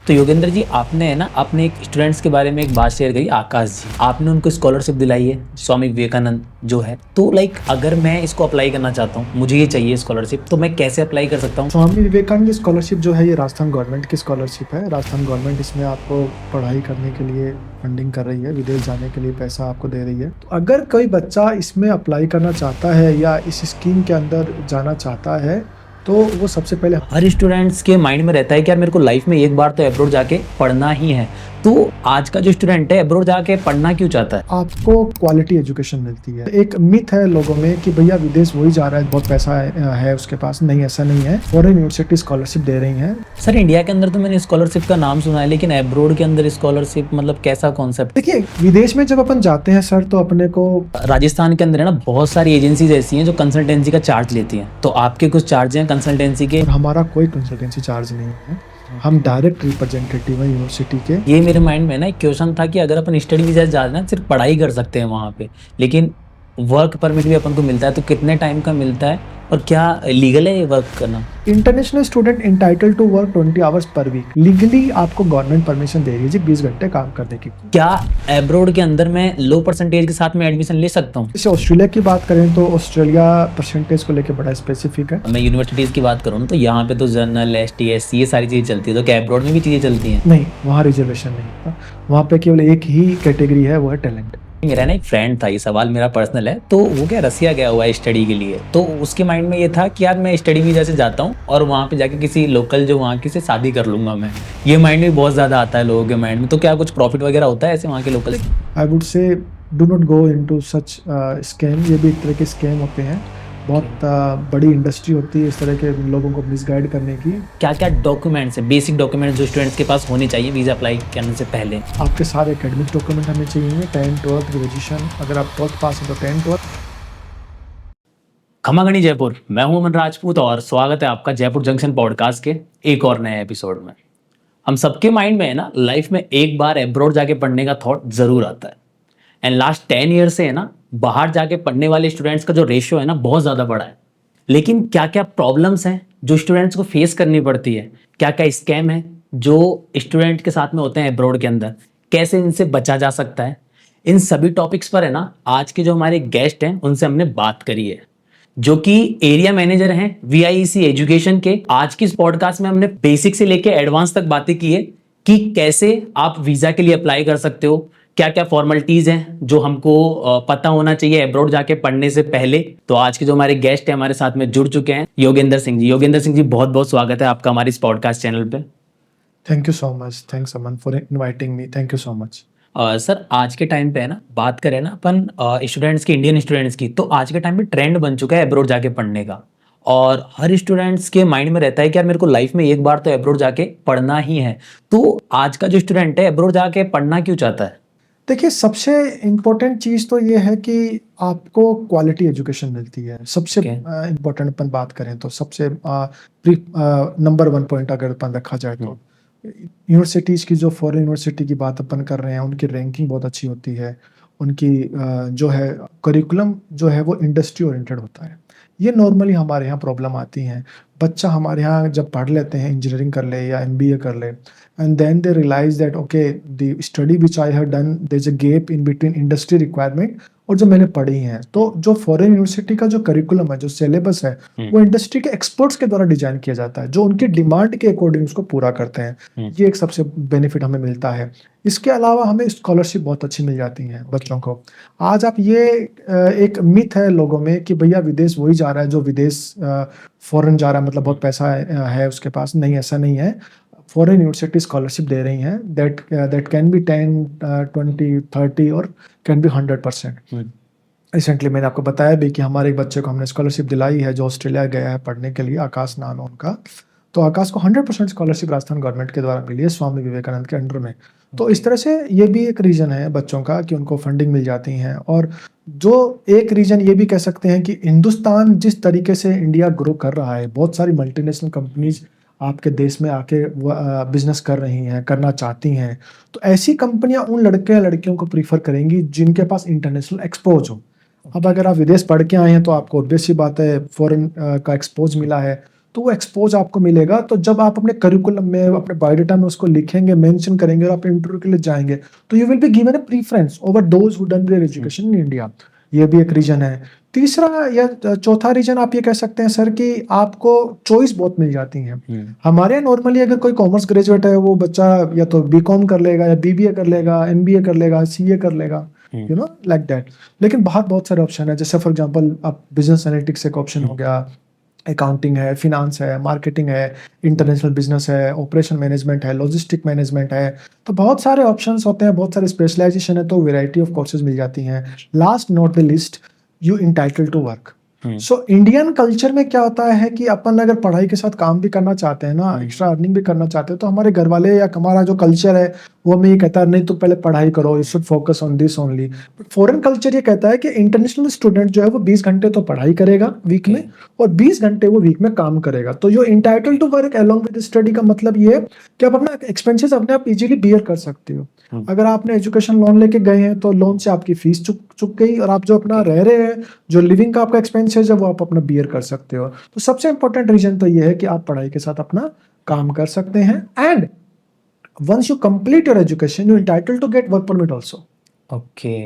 तो योगेंद्र जी, आपने है ना अपने एक स्टूडेंट्स के बारे में एक बात शेयर करी, आकाश जी। आपने उनको स्कॉलरशिप दिलाई है, स्वामी विवेकानंद जो है। तो अगर मैं इसको अप्लाई करना चाहता हूँ, मुझे ये चाहिए स्कॉलरशिप, तो मैं कैसे अप्लाई कर सकता हूँ? स्वामी विवेकानंद स्कॉलरशिप जो है ये राजस्थान गवर्नमेंट की स्कॉलरशिप है। राजस्थान गवर्नमेंट इसमें आपको पढ़ाई करने के लिए फंडिंग कर रही है, विदेश जाने के लिए पैसा आपको दे रही है। तो अगर कोई बच्चा इसमें अप्लाई करना चाहता है या इस स्कीम के अंदर जाना चाहता है तो वो सबसे पहले हर स्टूडेंट्स के माइंड में रहता है कि यार मेरे को लाइफ में एक बार तो अब्रॉड जाके पढ़ना ही है। तो आज का जो स्टूडेंट है अब्रॉड जाके पढ़ना क्यों चाहता है? आपको क्वालिटी एजुकेशन मिलती है। एक मिथ है लोगों में कि भैया विदेश वही जा रहा है, बहुत पैसा है उसके पास। नहीं, ऐसा नहीं है। फॉरेन यूनिवर्सिटी स्कॉलरशिप दे रही हैं। सर, इंडिया के अंदर तो मैंने स्कॉलरशिप का नाम सुना है, लेकिन अब्रॉड के अंदर स्कॉलरशिप मतलब कैसा कॉन्सेप्ट? देखिए, विदेश में जब अपन जाते हैं सर तो अपने को राजस्थान के अंदर है ना बहुत सारी एजेंसीज ऐसी हैं जो कंसल्टेंसी का चार्ज लेती हैं। तो आपके कुछ चार्ज हैं कंसल्टेंसी के? और हमारा कोई कंसल्टेंसी चार्ज नहीं है। हम डायरेक्ट रिप्रेजेंटेटिव हैं यूनिवर्सिटी के। ये मेरे माइंड में ना एक क्वेश्चन था कि अगर अपन स्टडी वीजा जा रहे हैं सिर्फ पढ़ाई कर सकते हैं वहाँ पे, लेकिन वर्क परमिट भी अपन को मिलता है, तो कितने टाइम का मिलता है और क्या लीगल है ये वर्क करना? International student entitled to work 20 hours per week. Legally आपको गवर्नमेंट परमिशन दे रही है जी 20 घंटे काम करने की। क्या अब्रॉड के अंदर मैं लो परसेंटेज के साथ में एडमिशन ले सकता हूँ? जैसे ऑस्ट्रेलिया की बात करें तो ऑस्ट्रेलिया परसेंटेज को लेकर बड़ा स्पेसिफिक है। मैं यूनिवर्सिटीज़ की बात करूँ तो यहाँ पे तो जनरल ST SC ये सारी चीज़ें चलती है, तो क्या अब्रॉड में भी चीज़ें चलती हैं? नहीं, वहाँ रिजर्वेशन नहीं होता। वहाँ पे केवल एक ही कैटेगरी है, वो है टैलेंट। मेरा ना एक फ्रेंड था, ये सवाल मेरा पर्सनल है, तो वो क्या रसिया गया हुआ है स्टडी के लिए। तो उसके माइंड में ये था कि यार मैं स्टडी वीजा से जाता हूँ और वहाँ पे जाके किसी लोकल जो वहाँ की से शादी कर लूंगा मैं। ये माइंड में बहुत ज़्यादा आता है लोगों के माइंड में। तो क्या कुछ प्रॉफिट वगैरह होता है ऐसे वहाँ के local? I would say do not go into such scam. ये भी एक तरह के स्कैम होते हैं। बहुत बड़ी इंडस्ट्री होती है इस तरह के लोगों को मिसगाइड करने की। क्या क्या डॉक्यूमेंट्स है, बेसिक डॉक्यूमेंट्स जो स्टूडेंट्स के पास होने चाहिए वीज़ा अप्लाई करने से पहले? आपके सारे एकेडमिक डॉक्यूमेंट हमें चाहिए, 10th 12th ग्रेजुएशन। अगर आप 12th पास हैं तो 10th 12th। खमागणी जयपुर, मैं हूं अमन राजपूत और स्वागत है आपका जयपुर जंक्शन पॉडकास्ट के एक और नए एपिसोड में। हम सबके माइंड में है ना लाइफ में एक बार अब्रॉड जाके पढ़ने का थॉट जरूर आता है। एंड लास्ट 10 ईयर से है ना बाहर जाके पढ़ने वाले स्टूडेंट्स का जो रेशियो है ना बहुत ज़्यादा बढ़ा है। लेकिन क्या क्या प्रॉब्लम्स हैं जो स्टूडेंट्स को फेस करनी पड़ती है, क्या क्या स्कैम है जो स्टूडेंट के साथ में होते हैं अब्रॉड के अंदर, कैसे इनसे बचा जा सकता है, इन सभी टॉपिक्स पर है ना आज के जो हमारे गेस्ट हैं उनसे हमने बात करी है, जो कि एरिया मैनेजर हैं VIEC एजुकेशन के। आज की इस पॉडकास्ट में हमने बेसिक से लेके एडवांस तक बातें की है कि कैसे आप वीज़ा के लिए अप्लाई कर सकते हो, क्या क्या फॉर्मेलिटीज़ हैं जो हमको पता होना चाहिए अब्रॉड जाके पढ़ने से पहले। तो आज के जो हमारे गेस्ट हैं हमारे साथ में जुड़ चुके हैं योगेंद्र सिंह जी। योगेंद्र सिंह जी, बहुत बहुत स्वागत है आपका हमारे इस पॉडकास्ट चैनल पे। Thank you so much. Thanks Aman for inviting me. Thank you so much. Sir, आज के टाइम पे है ना बात करें ना अपन स्टूडेंट्स की, इंडियन स्टूडेंट्स की, तो आज के टाइम पे ट्रेंड बन चुका है अब्रॉड जाके पढ़ने का। और हर स्टूडेंट्स के माइंड में रहता है कि यार मेरे को लाइफ में एक बार तो अब्रॉड जाके पढ़ना ही है। तो आज का जो स्टूडेंट है अब्रॉड जाके पढ़ना क्यों चाहता है? देखिए, सबसे इम्पोर्टेंट चीज़ तो ये है कि आपको क्वालिटी एजुकेशन मिलती है। सबसे इम्पोर्टेंट अपन बात करें तो सबसे नंबर 1 पॉइंट अगर अपन रखा जाए तो यूनिवर्सिटीज़ की, जो फॉरेन यूनिवर्सिटी की बात अपन कर रहे हैं, उनकी रैंकिंग बहुत अच्छी होती है। उनकी जो है करिकुलम जो है वो इंडस्ट्री ओरिएंटेड होता है। ये नॉर्मली हमारे यहाँ प्रॉब्लम आती हैं। बच्चा हमारे यहाँ जब पढ़ लेते हैं, इंजीनियरिंग कर ले या MBA कर ले, and then they realize that okay, the study which I have done, there's a gap in between industry requirement और जो मैंने पढ़ी हैं। तो जो फॉरेन यूनिवर्सिटी का जो करिकुलम है, जो सिलेबस है, वो इंडस्ट्री के एक्सपर्ट्स के द्वारा डिजाइन किया जाता है, जो उनकी डिमांड के अकॉर्डिंग उसको पूरा करते हैं। ये एक सबसे बेनिफिट हमें मिलता है। इसके अलावा हमें स्कॉलरशिप बहुत अच्छी मिल जाती है बच्चों को। आज आप ये एक मिथ है लोगों में कि भैया विदेश वही जा रहा है जो विदेश फॉरेन जा रहा है, मतलब बहुत पैसा है उसके पास। नहीं, ऐसा नहीं है। फॉरेन यूनिवर्सिटी स्कॉलरशिप दे रही हैं दैट कैन बी 10, 20, 30 और कैन बी 100%। रिसेंटली मैंने आपको बताया भी कि हमारे एक बच्चे को हमने स्कॉलरशिप दिलाई है जो ऑस्ट्रेलिया गया है पढ़ने के लिए। आकाश नाम है उनका। तो आकाश को 100% स्कॉलरशिप राजस्थान गवर्नमेंट के द्वारा मिली है, स्वामी विवेकानंद के अंडर में। तो इस तरह से ये भी एक रीज़न है बच्चों का कि उनको फंडिंग मिल जाती हैं। और जो एक रीज़न ये भी कह सकते हैं कि हिंदुस्तान जिस तरीके से इंडिया ग्रो कर रहा है, बहुत सारी मल्टीनेशनल कंपनीज आपके देश में आके बिजनेस कर रही हैं, करना चाहती हैं। तो ऐसी कंपनियां उन लड़के लड़कियों को प्रीफर करेंगी जिनके पास इंटरनेशनल एक्सपोज हो। अब अगर आप विदेश पढ़ के आए हैं तो आपको ऑब्वियस सी बात है, फॉरेन का एक्सपोज मिला है, तो वो एक्सपोज आपको मिलेगा। तो जब आप अपने करिकुलम में, अपने बायोडाटा में उसको लिखेंगे, मेंशन करेंगे और आप इंटरव्यू के लिए जाएंगे, तो you will be given a preference over those who done there education in India. ये भी एक रीजन है। तीसरा या चौथा रीजन आप ये कह सकते हैं सर कि आपको चॉइस बहुत मिल जाती है। हमारे यहाँ नॉर्मली अगर कोई कॉमर्स ग्रेजुएट है, वो बच्चा या तो बीकॉम कर लेगा, या बीबीए कर लेगा, एमबीए कर लेगा, सीए कर लेगा, यू नो लाइक दैट। लेकिन बाहर बहुत सारे ऑप्शन है, जैसे फॉर एग्जांपल आप बिजनेस एनालिटिक्स एक ऑप्शन हो गया, अकाउंटिंग है, फिनांस है, मार्केटिंग है, इंटरनेशनल बिजनेस है, ऑपरेशन मैनेजमेंट है, लॉजिस्टिक मैनेजमेंट है। तो बहुत सारे ऑप्शंस होते हैं, बहुत सारे स्पेशलाइजेशन है, तो वैरायटी ऑफ कोर्सेज मिल जाती हैं। Last not the list, you entitled to work. So Indian culture में क्या होता है कि अपन अगर पढ़ाई के साथ काम भी करना चाहते हैं ना, एक्स्ट्रा अर्निंग भी करना चाहते हैं, तो हमारे घर वाले या हमारा जो कल्चर है वो हमें ये कहता है नहीं तो पहले पढ़ाई करो, you should focus on this only. But foreign culture ये कहता है कि इंटरनेशनल स्टूडेंट जो है वो 20 घंटे तो पढ़ाई करेगा वीक में, और 20 घंटे वो वीक में काम करेगा। तो you entitle to work along with study का मतलब ये है कि आप अपना एक्सपेंसेस अपने आप इजीली बियर कर सकते हो। अगर आपने एजुकेशन लोन लेके गए हैं तो लोन से आपकी फीस चुक गई, और आप जो अपना रह रहे हैं, जो लिविंग का आपका एक्सपेंसेस है, वो आप अपना बियर कर सकते हो। तो सबसे इंपॉर्टेंट रीजन तो ये है कि आप पढ़ाई के साथ अपना काम कर सकते हैं। And once you complete your education, you're entitled to get work permit also. Okay.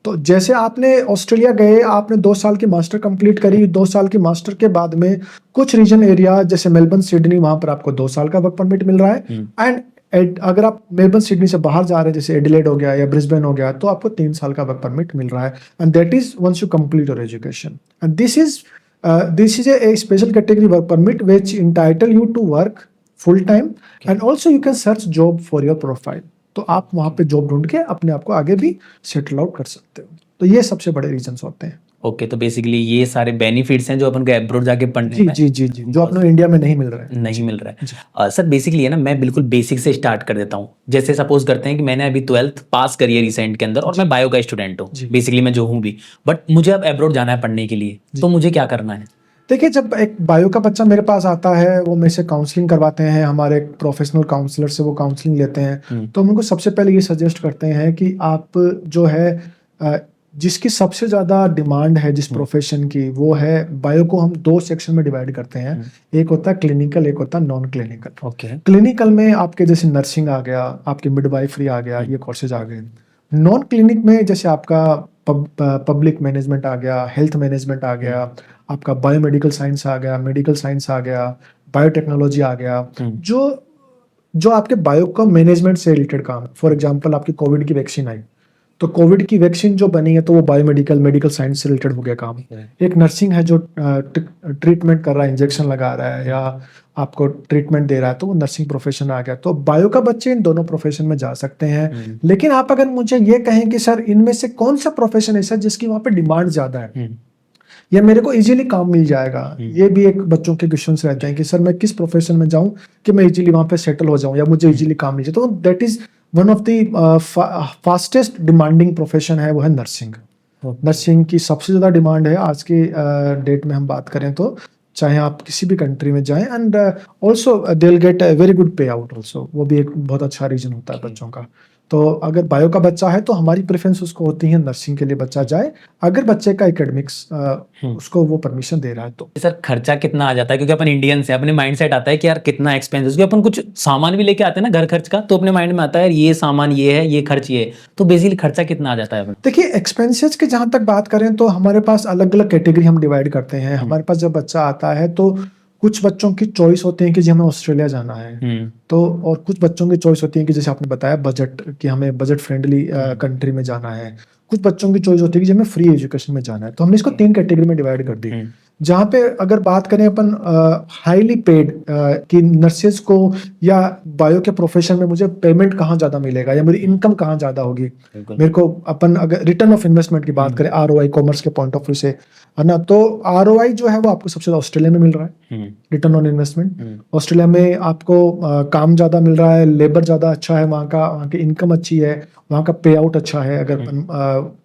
तो जैसे आपने ऑस्ट्रेलिया गए, आपने 2 साल की मास्टर कंप्लीट करी, 2 साल की मास्टर के बाद में कुछ रीजन एरिया जैसे मेलबर्न, सिडनी, वहां पर आपको 2 साल का वर्क परमिट मिल रहा है। एंड अगर आप मेलबर्न, सिडनी से बाहर जा रहे हैं, जैसे एडिलेड हो गया या ब्रिस्बेन हो गया, तो आपको 3 साल का वर्क परमिट मिल रहा है। And that is once you complete your education. And this is a special category work permit which entitle you to work full time, and also you can search job for your profile. तो आप वहां पे job ढूंढ के अपने आप को आगे भी सेटल आउट कर सकते हो। तो ये सबसे बड़े रीजंस होते हैं। ओके, तो बेसिकली ये सारे बेनिफिट्स हैं जो अपन को अब्रॉड जाके पढ़ने में जी, जो अपने इंडिया में नहीं मिल रहा है। नहीं मिल रहा है। सर बेसिकली है ना, मैं बिल्कुल बेसिक से स्टार्ट कर देता हूँ। जैसे सपोज करते हैं कि मैंने अभी 12th पास करी है रिसेंट के अंदर, और मैं बायो का स्टूडेंट हूँ बेसिकली, मैं जो हूँ भी, बट मुझे अब अब्रॉड जाना है पढ़ने के लिए, तो मुझे क्या करना है? देखिए, जब एक बायो का बच्चा मेरे पास आता है, वो मेरे से काउंसलिंग करवाते हैं, हमारे प्रोफेशनल काउंसलर से वो काउंसलिंग लेते हैं, तो हम उनको सबसे पहले ये सजेस्ट करते हैं कि आप जो है जिसकी सबसे ज़्यादा डिमांड है जिस प्रोफेशन की, वो है बायो को हम 2 सेक्शन में डिवाइड करते हैं। एक होता है क्लिनिकल, एक होता है नॉन क्लिनिकल। ओके। क्लिनिकल में आपके जैसे नर्सिंग आ गया, आपके मिडवाइफरी आ गया, ये कोर्सेज आ गए। नॉन क्लिनिक में जैसे आपका पब्लिक मैनेजमेंट आ गया, हेल्थ मैनेजमेंट आ गया, आपका बायोमेडिकल साइंस आ गया, मेडिकल साइंस आ गया, बायोटेक्नोलॉजी आ गया, जो आपके बायो का मैनेजमेंट से रिलेटेड काम। फॉर एग्जांपल, आपकी कोविड की वैक्सीन आई, तो कोविड की वैक्सीन जो बनी है, तो वो बायोमेडिकल, मेडिकल साइंस से रिलेटेड हो गया काम। एक नर्सिंग है जो ट्रीटमेंट कर रहा है, इंजेक्शन लगा रहा है या आपको ट्रीटमेंट दे रहा है, तो वो नर्सिंग प्रोफेशन आ गया। तो बायो का बच्चे इन दोनों प्रोफेशन में जा सकते हैं। लेकिन आप अगर मुझे ये कहें कि सर इनमें से कौन सा प्रोफेशन ऐसा जिसकी वहां पे डिमांड ज्यादा है या मेरे को इजीली काम मिल जाएगा, ये भी एक बच्चों के क्वेश्चंस रहते हैं कि सर मैं किस प्रोफेशन में जाऊं कि मैं इजीली वहां पे सेटल हो जाऊं या मुझे इजीली काम मिल जाए। तो that is one of the fastest demanding profession है, वो है नर्सिंग। नर्सिंग की सबसे ज्यादा डिमांड है आज के डेट में हम बात करें तो, चाहे आप किसी भी कंट्री में जाएं। And also they will get a very good पे आउट ऑल्सो, वो भी एक बहुत अच्छा रीजन होता है बच्चों का। तो अगर बायो का बच्चा है तो हमारी प्रेफरेंस उसको होती है नर्सिंग के लिए बच्चा जाए, अगर बच्चे का एकेडमिक्स उसको वो परमिशन दे रहा है तो। सर खर्चा कितना आ जाता है? क्योंकि अपन इंडियन से अपने माइंड सेट आता है कि यार कितना एक्सपेंसिव, क्योंकि अपन कुछ सामान भी लेके आते हैं ना घर खर्च का, तो अपने माइंड में आता है ये सामान ये है, ये खर्च ये है, तो बेसिकली खर्चा कितना आ जाता है? देखिए, एक्सपेंसेस की जहां तक बात करें तो हमारे पास अलग अलग कैटेगरी हम डिवाइड करते हैं। हमारे पास जब बच्चा आता है तो कुछ बच्चों की चॉइस होती है कि जी हमें ऑस्ट्रेलिया जाना है, तो और कुछ बच्चों की चॉइस होती है कि जैसे आपने बताया बजट, कि हमें बजट फ्रेंडली कंट्री में जाना है। कुछ बच्चों की चॉइस होती है कि हमें फ्री एजुकेशन में जाना है। तो हमने इसको 3 कैटेगरी में डिवाइड कर दी। जहाँ पे अगर बात करें अपन हाईली पेड कि नर्सेज को या बायो के प्रोफेशन में मुझे पेमेंट कहाँ ज़्यादा मिलेगा या मेरी इनकम कहाँ ज़्यादा होगी, मेरे को अपन अगर रिटर्न ऑफ इन्वेस्टमेंट की बात करें, ROI कॉमर्स के पॉइंट ऑफ व्यू से, है ना, तो ROI जो है वो आपको सबसे ज़्यादा ऑस्ट्रेलिया में मिल रहा है, रिटर्न ऑन इन्वेस्टमेंट। ऑस्ट्रेलिया में आपको काम ज़्यादा मिल रहा है, लेबर ज़्यादा अच्छा है, वहाँ की इनकम अच्छी है, वहाँ का पे आउट अच्छा है। अगर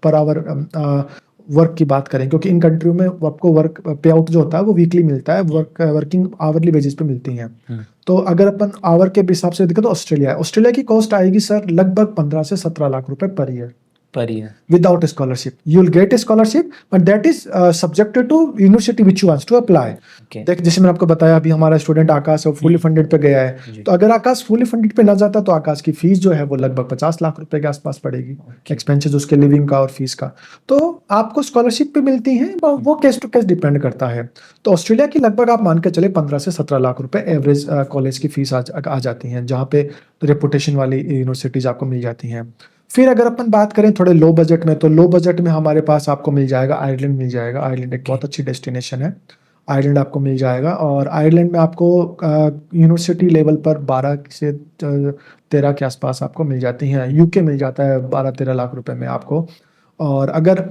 पर आवर वर्क की बात करें, क्योंकि इन कंट्रियों में आपको वर्क पे आउट जो होता है वो वीकली मिलता है, वर्किंग आवरली बेसिस पे मिलती हैं। तो अगर अपन आवर के हिसाब से देखें तो ऑस्ट्रेलिया की कॉस्ट आएगी सर लगभग 15 से 17 लाख रुपए पर ईयर। पर ही है। without a scholarship. You'll get a scholarship, but that is subjected to university which you want to apply. Okay. देख, जैसे मैंने आपको बताया अभी हमारा स्टूडेंट आकाश है, फुली फंडेड पे गया है, तो अगर आकाश फुली फंडेड पे ना जाता तो आकाश की फीस जो है वो लगभग 50 लाख रुपए के आसपास पड़ेगी, एक्सपेंसेस उसके लिविंग का और फीस का। तो आपको स्कॉलरशिप पे मिलती है, वो केस टू केस डिपेंड करता है। तो ऑस्ट्रेलिया की लगभग आप मान के चले 15 से 17 लाख रुपए एवरेज कॉलेज की फीस आ जाती है, जहाँ पे रेपुटेशन वाली यूनिवर्सिटीज आपको मिल जाती हैं। फिर अगर अपन बात करें थोड़े लो बजट में, तो लो बजट में हमारे पास आपको मिल जाएगा आयरलैंड मिल जाएगा। आयरलैंड एक बहुत अच्छी डेस्टिनेशन है, आयरलैंड आपको मिल जाएगा। और आयरलैंड में आपको यूनिवर्सिटी लेवल पर 12 से 13 के आसपास आपको मिल जाती हैं। यूके मिल जाता है 12-13 लाख रुपए में आपको। और अगर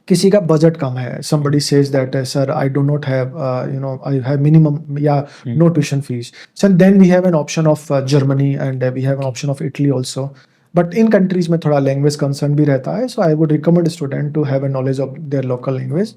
किसी का बजट कम है, somebody says that sir I do not have I have minimum या no tuition fees, so then we have an option of Germany and we have an option of Italy also, but in countries में थोड़ा language concern भी रहता है, so I would recommend a student to have a knowledge of their local language.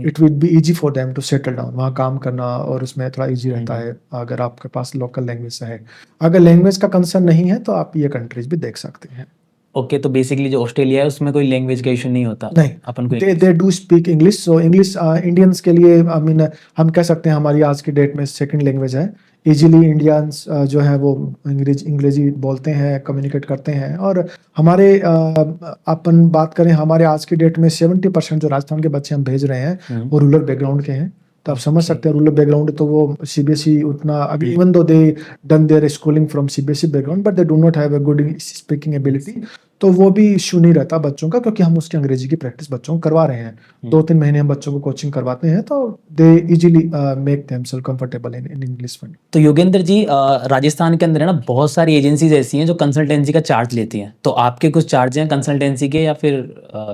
It will be easy for them to settle down, वहाँ काम करना और उसमें थोड़ा easy रहता है अगर आपके पास local language है। अगर language का concern नहीं है तो आप ये countries भी देख सकते हैं। ओके, तो बेसिकली जो ऑस्ट्रेलिया है उसमें कोई लैंग्वेज का इशू नहीं होता? नहीं, अपन को they do speak English. So English Indians के लिए आई मीन हम कह सकते हैं हमारी आज की डेट में सेकंड लैंग्वेज है। इजीली इंडियंस जो है वो अंग्रेजी बोलते हैं, कम्युनिकेट करते हैं। और हमारे अपन बात करें हमारे आज की डेट में 70% जो राजस्थान के बच्चे हम भेज रहे हैं वो रूरल बैकग्राउंड के हैं। तो आप समझ सकते हैं रूरल बैकग्राउंड, तो वो सीबीएसई उतना अभी even though they done their schooling from CBSE background but they do not have a good speaking ability, तो वो भी इश्यू नहीं रहता बच्चों का, क्योंकि हम उसकी अंग्रेजी की प्रैक्टिस बच्चों को करवा रहे हैं। 2-3 महीने हम बच्चों को कोचिंग करवाते हैं, तो they easily make themself comfortable in English fund. तो योगेंद्र जी, राजस्थान के अंदर है ना बहुत सारी एजेंसीज ऐसी हैं जो कंसल्टेंसी का चार्ज लेती हैं, तो आपके कुछ चार्ज हैं कंसल्टेंसी के या फिर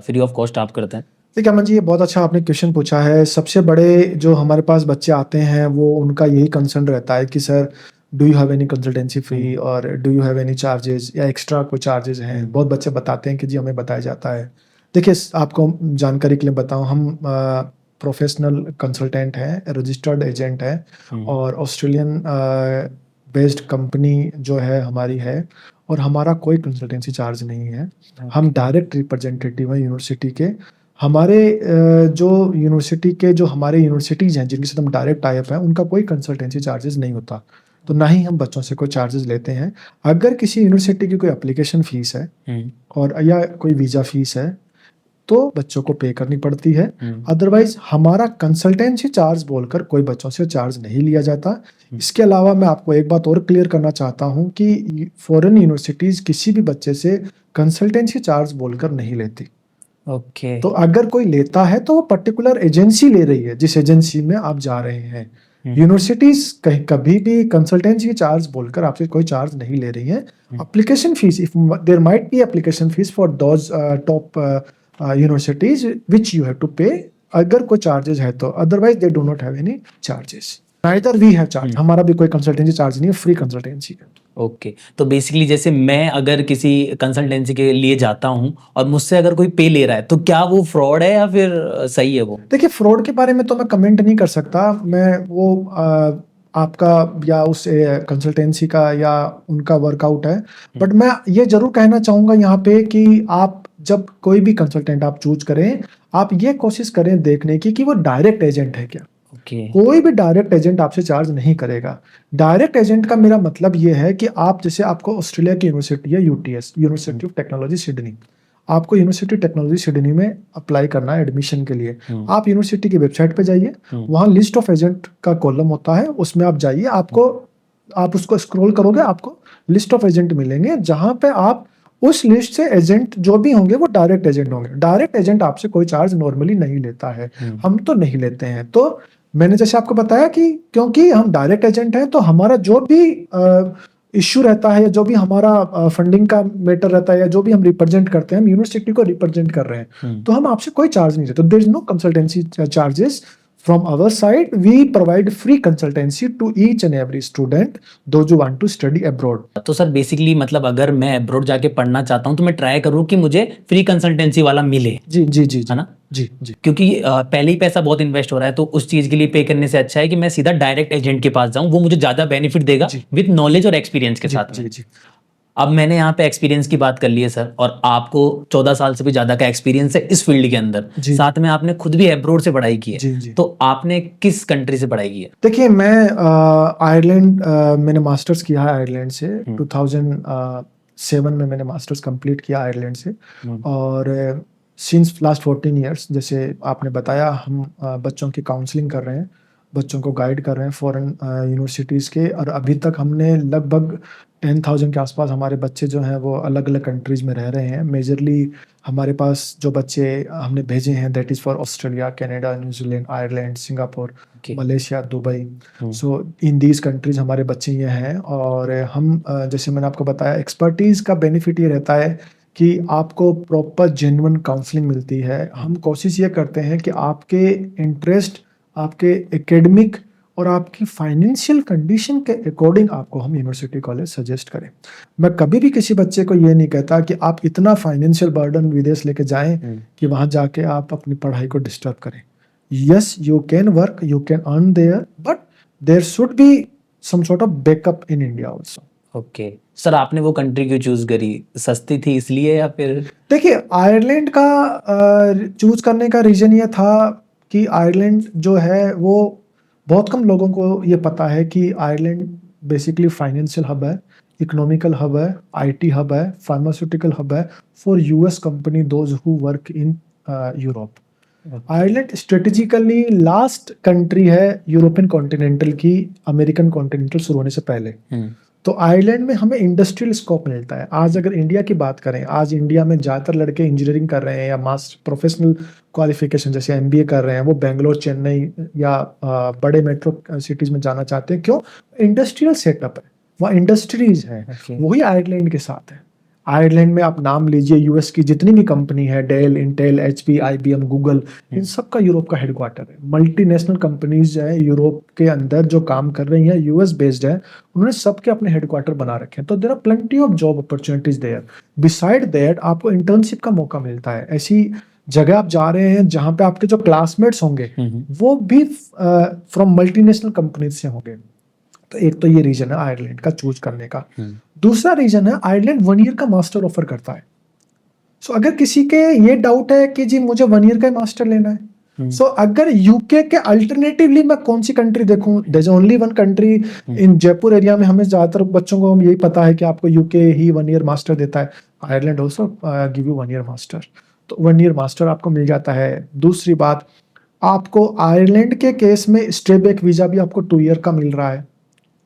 फ्री ऑफ कॉस्ट आप करते हैं? देखिए अमन जी, ये बहुत अच्छा आपने क्वेश्चन पूछा है। सबसे बड़े जो हमारे पास बच्चे आते हैं वो उनका यही कंसर्न रहता है कि sir do you have any consultancy fee और do you have any charges या एक्स्ट्रा कोई चार्जेस हैं। बहुत बच्चे बताते हैं कि जी हमें बताया जाता है। देखिए आपको जानकारी के लिए बताऊं, हम प्रोफेशनल कंसल्टेंट हैं, रजिस्टर्ड एजेंट हैं और ऑस्ट्रेलियन बेस्ड कंपनी जो है हमारी है, और हमारा कोई कंसल्टेंसी चार्ज नहीं है। हम डायरेक्ट रिप्रेजेंटेटिव हैं यूनिवर्सिटी के। हमारे जो यूनिवर्सिटी के जो हमारे यूनिवर्सिटीज़ हैं जिनके साथ हम डायरेक्ट टाई अप हैं, उनका कोई कंसल्टेंसी चार्जेस नहीं होता, तो ना ही हम बच्चों से कोई चार्जेस लेते हैं। अगर किसी यूनिवर्सिटी की कोई एप्लीकेशन फ़ीस है और या कोई वीज़ा फ़ीस है तो बच्चों को पे करनी पड़ती है। अदरवाइज हमारा कंसल्टेंसी चार्ज बोलकर कोई बच्चों से चार्ज नहीं लिया जाता। इसके अलावा मैं आपको एक बात और क्लियर करना चाहता हूँ कि फॉरेन यूनिवर्सिटीज़ किसी भी बच्चे से कंसल्टेंसी चार्ज बोलकर नहीं लेती। ओके। तो अगर कोई लेता है तो वो पर्टिकुलर एजेंसी ले रही है जिस एजेंसी में आप जा रहे हैं। यूनिवर्सिटीज कभी भी कंसल्टेंसी चार्ज बोलकर आपसे कोई चार्ज नहीं ले रही है। Application fees, if there might be application fees for those top universities which you have to pay, अगर कोई चार्जेस है तो, otherwise they do not have any charges. Neither we have charge, हमारा भी कोई कंसल्टेंसी चार्ज नहीं है, free consultancy है। ओके, तो बेसिकली जैसे मैं अगर किसी कंसल्टेंसी के लिए जाता हूँ और मुझसे अगर कोई पे ले रहा है तो क्या वो फ्रॉड है या फिर सही है वो? देखिए फ्रॉड के बारे में तो मैं कमेंट नहीं कर सकता। मैं वो आपका या उस कंसल्टेंसी का या उनका वर्कआउट है, बट मैं ये जरूर कहना चाहूँगा यहाँ पे कि आप जब कोई भी कंसल्टेंट आप चूज करें, आप ये कोशिश करें देखने की कि वो डायरेक्ट एजेंट है क्या। कोई भी डायरेक्ट एजेंट आपसे चार्ज नहीं करेगा। डायरेक्ट एजेंट का मेरा मतलब ये है कि आप जैसे आपको ऑस्ट्रेलिया की यूनिवर्सिटी है UTS, university of technology Sydney, आपको यूनिवर्सिटी टेक्नोलॉजी सिडनी में अप्लाई करना है एडमिशन के लिए। आप यूनिवर्सिटी की वेबसाइट पे जाइए, वहाँ लिस्ट ऑफ एजेंट का कॉलम होता है, उसमें आप जाइए, आप उसको स्क्रॉल करोगे, आपको लिस्ट ऑफ एजेंट मिलेंगे, जहाँ पे आप उस लिस्ट से एजेंट जो भी होंगे वो डायरेक्ट एजेंट होंगे। डायरेक्ट एजेंट आपसे कोई चार्ज नॉर्मली नहीं लेता है, हम तो नहीं लेते हैं। तो मैंने जैसे आपको बताया कि क्योंकि हम डायरेक्ट एजेंट हैं तो हमारा जो भी इश्यू रहता है या जो भी हमारा फंडिंग का मैटर रहता है या जो भी हम रिप्रेजेंट करते हैं, हम यूनिवर्सिटी को रिप्रेजेंट कर रहे हैं, तो हम आपसे कोई चार्ज नहीं लेते। There is no consultancy charges from our side. We provide free consultancy to each and every student those who want to study abroad. तो सर बेसिकली मतलब अगर मैं अब्रॉड जाके पढ़ना चाहता हूँ तो मैं ट्राई करूँ कि मुझे फ्री कंसल्टेंसी वाला मिले। जी जी जी है ना? जी जी, क्योंकि पहले ही पैसा बहुत इन्वेस्ट हो रहा है, तो उस चीज के लिए पे करने से अच्छा है कि मैं सीधा डायरेक्ट एजेंट के पास जाऊं, वो मुझे ज्यादा बेनिफिट देगा विद नॉलेज और एक्सपीरियंस के साथ जी में। जी। अब मैंने यहाँ पे एक्सपीरियंस की बात कर ली है सर, और आपको 14 साल से भी ज़्यादा का एक्सपीरियंस है इस फील्ड के अंदर, जी साथ में आपने खुद भी अब्रॉड से पढ़ाई की है, जी जी। तो आपने किस कंट्री से पढ़ाई की है? देखिए मैं आयरलैंड मैंने मास्टर्स किया है आयरलैंड से। 2007 में मैंने मास्टर्स कंप्लीट किया आयरलैंड से। और सिंस लास्ट 14 इयर्स, जैसे आपने बताया, हम बच्चों की काउंसलिंग कर रहे हैं, बच्चों को गाइड कर रहे हैं फॉरेन यूनिवर्सिटीज़ के। और अभी तक हमने लगभग 10,000 के आसपास हमारे बच्चे जो हैं वो अलग अलग कंट्रीज़ में रह रहे हैं। मेजरली हमारे पास जो बच्चे हमने भेजे हैं that is for Australia, Canada, New Zealand, Ireland, Singapore, Malaysia, Dubai. So in these countries हमारे बच्चे ये हैं। और हम जैसे मैंने आपको बताया, एक्सपर्टीज़ का बेनिफिट ये रहता है कि आपको प्रॉपर जेन्युइन काउंसलिंग मिलती है। हम कोशिश ये करते हैं कि आपके इंटरेस्ट, आपके एकेडमिक और आपकी फाइनेंशियल कंडीशन के अकॉर्डिंग आपको हम यूनिवर्सिटी कॉलेज सजेस्ट करें। मैं कभी भी किसी बच्चे को ये नहीं कहता कि आप इतना फाइनेंशियल बर्डन विदेश लेके जाएं कि वहाँ जाके आप अपनी पढ़ाई को डिस्टर्ब करें। Yes, you can work, you can earn there, but there should be some sort of backup in India also. Okay sir, आपने वो कंट्री क्यों चूज करी? सस्ती थी इसलिए या फिर? देखिए, आयरलैंड का चूज करने का रीजन ये था कि आयरलैंड जो है वो बहुत कम लोगों को ये पता है कि आयरलैंड बेसिकली फाइनेंशियल हब है, इकोनॉमिकल हब है, आईटी हब है, फार्मास्यूटिकल हब है for US company those who work in Europe. Ireland strategically last country है यूरोपियन कॉन्टिनेंटल की, अमेरिकन कॉन्टिनेंटल शुरू होने से पहले। तो आयरलैंड में हमें इंडस्ट्रियल स्कोप मिलता है। आज अगर इंडिया की बात करें, आज इंडिया में ज़्यादातर लड़के इंजीनियरिंग कर रहे हैं या मास्टर प्रोफेशनल क्वालिफिकेशन जैसे एमबीए कर रहे हैं, वो बेंगलोर, चेन्नई या बड़े मेट्रो सिटीज़ में जाना चाहते हैं। क्यों? इंडस्ट्रियल सेटअप है, वहाँ इंडस्ट्रीज है। वही आयरलैंड के साथ है। आयरलैंड में आप नाम लीजिए, यूएस की जितनी भी कंपनी है, Dell, Intel, HP, IBM, Google, इन सब का यूरोप का हेडक्वार्टर है। मल्टीनेशनल कंपनीज जो है यूरोप के अंदर जो काम कर रही हैं, यूएस बेस्ड है, उन्होंने सबके अपने हेडक्वार्टर बना रखे हैं। तो there are plenty of job opportunities there. Beside that आपको इंटर्नशिप का मौका मिलता है। ऐसी जगह आप जा रहे हैं जहां पे आपके जो क्लासमेट्स होंगे वो भी फ्रॉम मल्टीनेशनल कंपनीज से होंगे। तो एक तो ये रीजन है आयरलैंड का चूज करने का। दूसरा रीजन है आयरलैंड 1 ईयर का मास्टर ऑफर करता है। सो अगर किसी के ये डाउट है कि जी मुझे 1 ईयर का मास्टर लेना है, सो अगर यूके के अल्टरनेटिवली मैं कौन सी कंट्री देखूं, there is only one country in Jaipur area में। हमें ज्यादातर बच्चों को यही पता है कि आपको यूके ही 1 ईयर मास्टर देता है। Ireland also give you 1 year master. तो 1 ईयर मास्टर आपको मिल जाता है। दूसरी बात, आपको आयरलैंड के केस में स्टे बैक वीजा भी आपको 2 ईयर का मिल रहा है।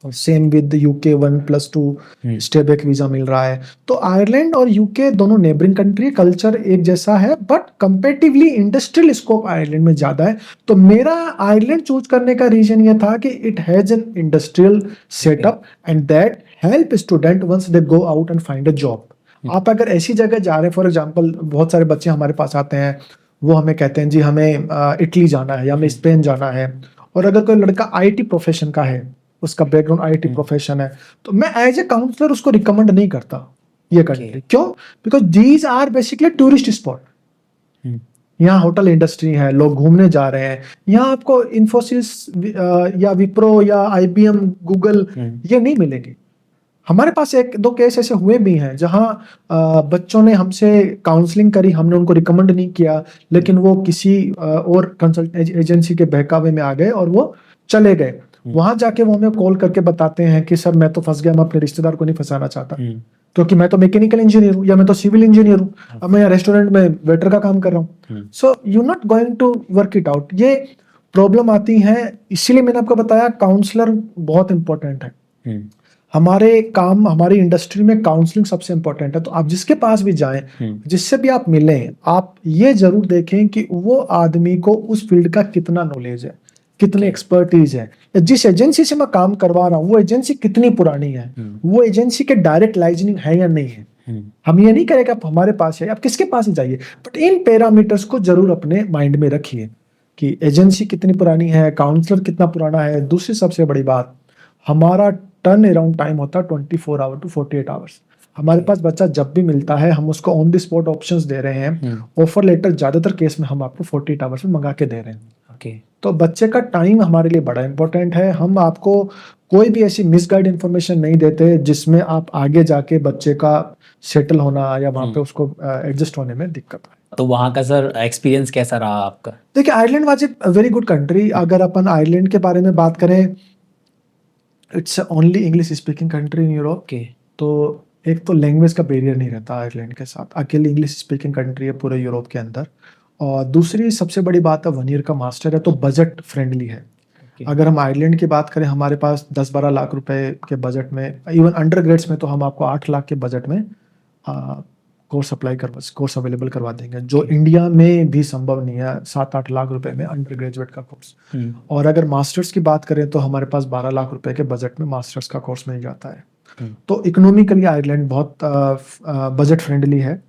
Same with UK 1+2 stay back visa मिल रहा है। तो आयरलैंड और यूके दोनों नेबरिंग कंट्री, कल्चर एक जैसा है, but comparatively industrial scope Ireland में ज्यादा है। तो मेरा आयरलैंड चूज करने का रीजन ये था कि it has an industrial setup and that help student once they go out and find a job. आप अगर ऐसी जगह जा रहे हैं, फॉर एग्जाम्पल बहुत सारे बच्चे हमारे पास आते हैं, वो हमें कहते हैं जी हमें इटली जाना है या हमें स्पेन जाना है। और अगर कोई लड़का आईटी प्रोफेशन का है, उसका बैकग्राउंड आईटी प्रोफेशन है, तो मैं एज ए काउंसलर उसको रिकमेंड नहीं करता ये कंट्री। क्यों? Because these are basically tourist spot. यहाँ होटल इंडस्ट्री है, लोग घूमने जा रहे हैं। यहाँ आपको इन्फोसिस या विप्रो या आईबीएम, गूगल ये नहीं मिलेंगे। हमारे पास 1-2 केस ऐसे हुए भी हैं जहाँ बच्चों ने हमसे काउंसलिंग करी, हमने उनको रिकमेंड नहीं किया, लेकिन वो किसी और कंसल्ट एजेंसी के बहकावे में आ गए और वो चले गए। वहां जाके वो हमें कॉल करके बताते हैं कि सर मैं तो फंस गया, मैं अपने रिश्तेदार को नहीं फंसाना चाहता, क्योंकि मैं तो मैकेनिकल इंजीनियर हूँ या मैं तो सिविल इंजीनियर हूँ, अब मैं रेस्टोरेंट में वेटर का काम कर रहा हूँ। So you not going to work it out. ये प्रॉब्लम आती है, इसीलिए मैंने आपको बताया काउंसलर बहुत इंपॉर्टेंट है। हमारे काम, हमारी इंडस्ट्री में काउंसलिंग सबसे इंपॉर्टेंट है। तो आप जिसके पास भी जाएं, जिससे भी आप मिलें, आप ये जरूर देखें कि वो आदमी को उस फील्ड का कितना नॉलेज है, कितनी एक्सपर्टीज है। जिस एजेंसी से मैं काम करवा रहा हूँ वो एजेंसी कितनी पुरानी है, वो एजेंसी के डायरेक्ट लाइसेंसिंग है या नहीं है। हम ये नहीं करें कि आप हमारे पास है, आप किसके पास ही जाइए, बट इन पैरामीटर्स को जरूर अपने माइंड में रखिए कि एजेंसी कितनी पुरानी है, काउंसलर कितना पुराना है। दूसरी सबसे बड़ी बात, हमारा टर्न अराउंड टाइम होता है 24 आवर टू 48 आवर्स। हमारे पास बच्चा जब भी मिलता है हम उसको ऑन द स्पॉट ऑप्शंस दे रहे हैं। ऑफर लेटर ज्यादातर केस में हम आपको 48 आवर्स में मंगा के दे रहे हैं। ओके तो बच्चे का टाइम हमारे लिए बड़ा इंपॉर्टेंट है। हम आपको कोई भी ऐसी मिसगाइड इन्फॉर्मेशन नहीं देते जिसमें आप आगे जाके बच्चे का सेटल होना या वहाँ पे उसको एडजस्ट होने में दिक्कत आए। तो वहाँ का सर एक्सपीरियंस कैसा रहा आपका? देखिए, Ireland was a very good country. अगर अपन आयरलैंड के बारे में बात करें, it's only English speaking country in Europe. Okay तो एक तो लैंग्वेज का बैरियर नहीं रहता आयरलैंड के साथ, अकेली इंग्लिश स्पीकिंग कंट्री है पूरे यूरोप के अंदर। और दूसरी सबसे बड़ी बात है, 1 ईयर का मास्टर है तो बजट फ्रेंडली है। ओके अगर हम आयरलैंड की बात करें, हमारे पास 10-12 लाख रुपए के बजट में, इवन अंडर ग्रेड्स में तो हम आपको 8 लाख के बजट में कोर्स अवेलेबल करवा देंगे, जो इंडिया में भी संभव नहीं है 7-8 लाख रुपए में अंडर ग्रेजुएट का कोर्स। और अगर मास्टर्स की बात करें तो हमारे पास 12 लाख रुपए के बजट में मास्टर्स का कोर्स मिल जाता है। तो इकोनॉमिकली आयरलैंड बहुत बजट फ्रेंडली है।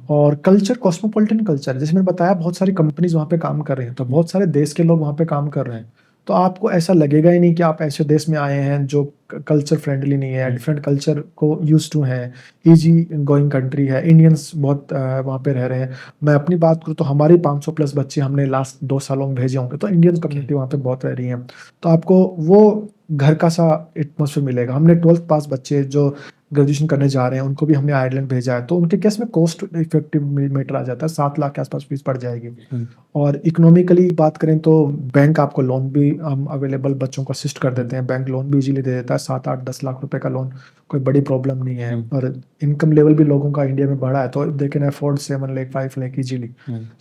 और कल्चर कॉस्मोपॉलिटन कल्चर है, जैसे मैंने बताया बहुत सारी कंपनीज वहाँ पे काम कर रही हैं, तो बहुत सारे देश के लोग वहाँ पे काम कर रहे हैं। तो आपको ऐसा लगेगा ही नहीं कि आप ऐसे देश में आए हैं जो कल्चर फ्रेंडली नहीं है, डिफरेंट कल्चर को यूज टू हैं, इजी गोइंग कंट्री है, इंडियंस बहुत वहाँ पे रह रहे हैं। मैं अपनी बात करूँ तो हमारे 500 प्लस बच्चे हमने लास्ट 2 सालों में भेजे होंगे, तो इंडियन कम्युनिटी वहाँ पे बहुत रह रही है। तो आपको वो घर का सा एटमोसफियर मिलेगा। हमने 12th पास बच्चे जो ग्रेजुएशन करने जा रहे हैं उनको भी हमने आयरलैंड भेजा है, तो उनके केस में कॉस्ट इफेक्टिव मीटर आ जाता है, 7 लाख के आसपास फीस पड़ जाएगी। और इकोनॉमिकली बात करें तो बैंक आपको लोन भी हम अवेलेबल बच्चों को असिस्ट कर देते हैं, बैंक लोन भी इजीली दे देता है, 7-8-10 लाख रुपए का लोन कोई बड़ी प्रॉब्लम नहीं है। और इनकम लेवल भी लोगों का इंडिया में बढ़ा है, तो they can afford 7 lakh 5 lakh easily.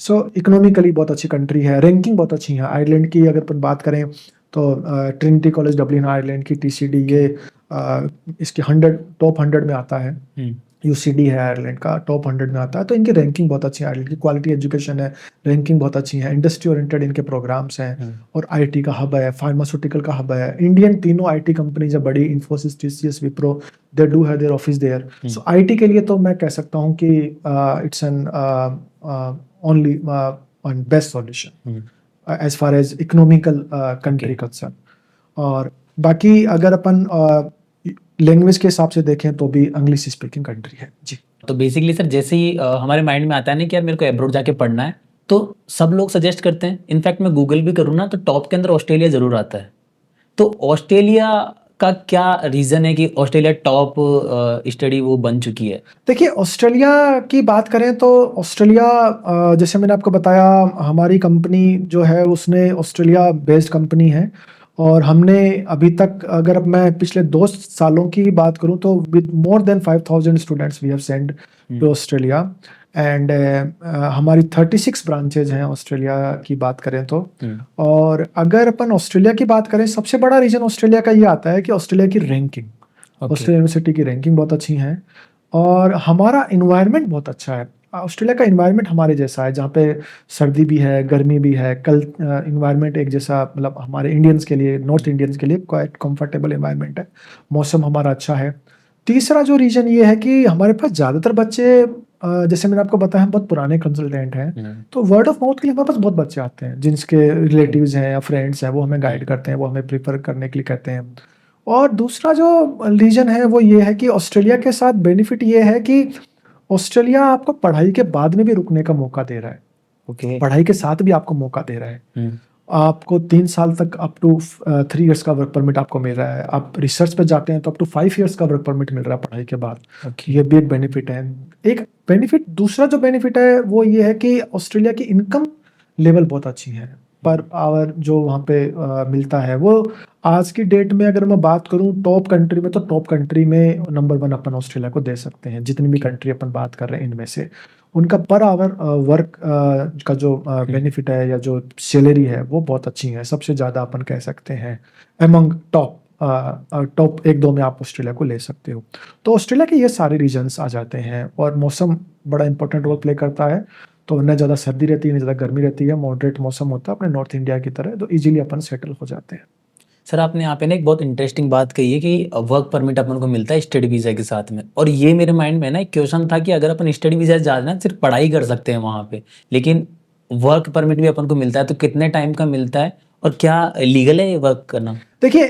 So economically बहुत अच्छी कंट्री है, रैंकिंग बहुत अच्छी है आयरलैंड की। अगर अपन बात करें तो ट्रिनिटी कॉलेज डब्लिन आयरलैंड की, TCD ये इसके 100 टॉप 100 में आता है। UCD है आयरलैंड का, टॉप 100 में आता है। तो इनकी रैंकिंग बहुत अच्छी है, आयरलैंड की क्वालिटी एजुकेशन है, रैंकिंग बहुत अच्छी है, इंडस्ट्री ओरिएंटेड इनके प्रोग्राम्स हैं। और IT का हब है, फार्मास्यूटिकल का हब है। इंडियन तीनों IT कंपनीज है बड़ी, Infosys, TCS, Wipro, they do have their office there. So IT के लिए तो मैं कह सकता हूँ कि it's an only best solution as far as economical country concern. और बाकी अगर अपन लैंग्वेज के हिसाब से देखें तो भी इंग्लिश स्पीकिंग कंट्री है जी। तो बेसिकली सर जैसे ही हमारे माइंड में आता है ना कि यार मेरे को अब्रॉड जाके पढ़ना है, तो सब लोग सजेस्ट करते हैं। इनफैक्ट मैं गूगल भी करूँ ना तो टॉप के अंदर ऑस्ट्रेलिया जरूर आता है। तो ऑस्ट्रेलिया का क्या रीजन है कि ऑस्ट्रेलिया टॉप स्टडी वो बन चुकी है? देखिए, ऑस्ट्रेलिया की बात करें तो ऑस्ट्रेलिया जैसे मैंने आपको बताया, हमारी कंपनी जो है उसने ऑस्ट्रेलिया बेस्ड कंपनी है। और हमने अभी तक, अगर अब मैं पिछले 2 सालों की बात करूं तो with more than 5000 students we have send to Australia. And हमारी 36 ब्रांचेज हैं ऑस्ट्रेलिया की बात करें तो। और अगर अपन ऑस्ट्रेलिया की बात करें, सबसे बड़ा रीजन ऑस्ट्रेलिया का ये आता है कि ऑस्ट्रेलिया की रैंकिंग, ऑस्ट्रेलिया यूनिवर्सिटी की रैंकिंग बहुत अच्छी है। और हमारा इन्वायरमेंट बहुत अच्छा है। ऑस्ट्रेलिया का इन्वायरमेंट हमारे जैसा है, जहाँ पे सर्दी भी है, गर्मी भी है। कल इन्वायरमेंट एक जैसा, मतलब हमारे इंडियंस के लिए, नॉर्थ इंडियंस के लिए क्वाइट कंफर्टेबल इन्वायरमेंट है। मौसम हमारा अच्छा है। तीसरा जो रीजन ये है कि हमारे पास ज़्यादातर बच्चे, जैसे मैंने आपको बताया, हम बहुत पुराने कंसल्टेंट हैं, तो वर्ड ऑफ माउथ के लिए हमारे पास बहुत बच्चे आते हैं, जिनके रिलेटिव्स हैं या फ्रेंड्स हैं, वो हमें गाइड करते हैं, वो हमें प्रीफर करने के लिए कहते हैं। और दूसरा जो रीजन है वो ये है कि ऑस्ट्रेलिया के साथ बेनिफिट ये है कि ऑस्ट्रेलिया आपको पढ़ाई के बाद में भी रुकने का मौका दे रहा है। ओके पढ़ाई के साथ भी आपको मौका दे रहा है। आपको 3 साल तक अप टू 3 इयर्स का वर्क परमिट आपको मिल रहा है। आप रिसर्च पे जाते हैं तो अप टू 5 इयर्स का वर्क परमिट मिल रहा है पढ़ाई के बाद। ये भी एक बेनिफिट है। एक बेनिफिट, दूसरा जो बेनिफिट है वो ये है कि ऑस्ट्रेलिया की इनकम लेवल बहुत अच्छी है। पर आवर जो वहाँ पे मिलता है वो आज की डेट में, अगर मैं बात करूँ टॉप कंट्री में, तो टॉप कंट्री में नंबर 1 अपन ऑस्ट्रेलिया को दे सकते हैं। जितनी भी कंट्री अपन बात कर रहे हैं इनमें से उनका पर आवर वर्क का जो बेनिफिट है या जो सैलरी है वो बहुत अच्छी है। सबसे ज़्यादा अपन कह सकते हैं एमंग टॉप 1-2 में आप ऑस्ट्रेलिया को ले सकते हो। तो ऑस्ट्रेलिया के ये सारे रीजन्स आ जाते हैं। और मौसम बड़ा इंपॉर्टेंट रोल प्ले करता है। तो न ज़्यादा सर्दी रहती है, न ज़्यादा गर्मी रहती है, मॉडरेट मौसम होता है अपने नॉर्थ इंडिया की तरह, तो इजीली अपन सेटल हो जाते हैं। सर आपने यहाँ पे ना एक बहुत इंटरेस्टिंग बात कही है कि वर्क परमिट अपन को मिलता है स्टडी वीज़ा के साथ में। और ये मेरे माइंड में ना एक क्वेश्चन था कि अगर अपन स्टडी वीज़ा जा रहे हैं सिर्फ पढ़ाई कर सकते हैं वहाँ पे, लेकिन वर्क परमिट भी अपन को मिलता है, तो कितने टाइम का मिलता है और क्या लीगल है ये वर्क करना? देखिए,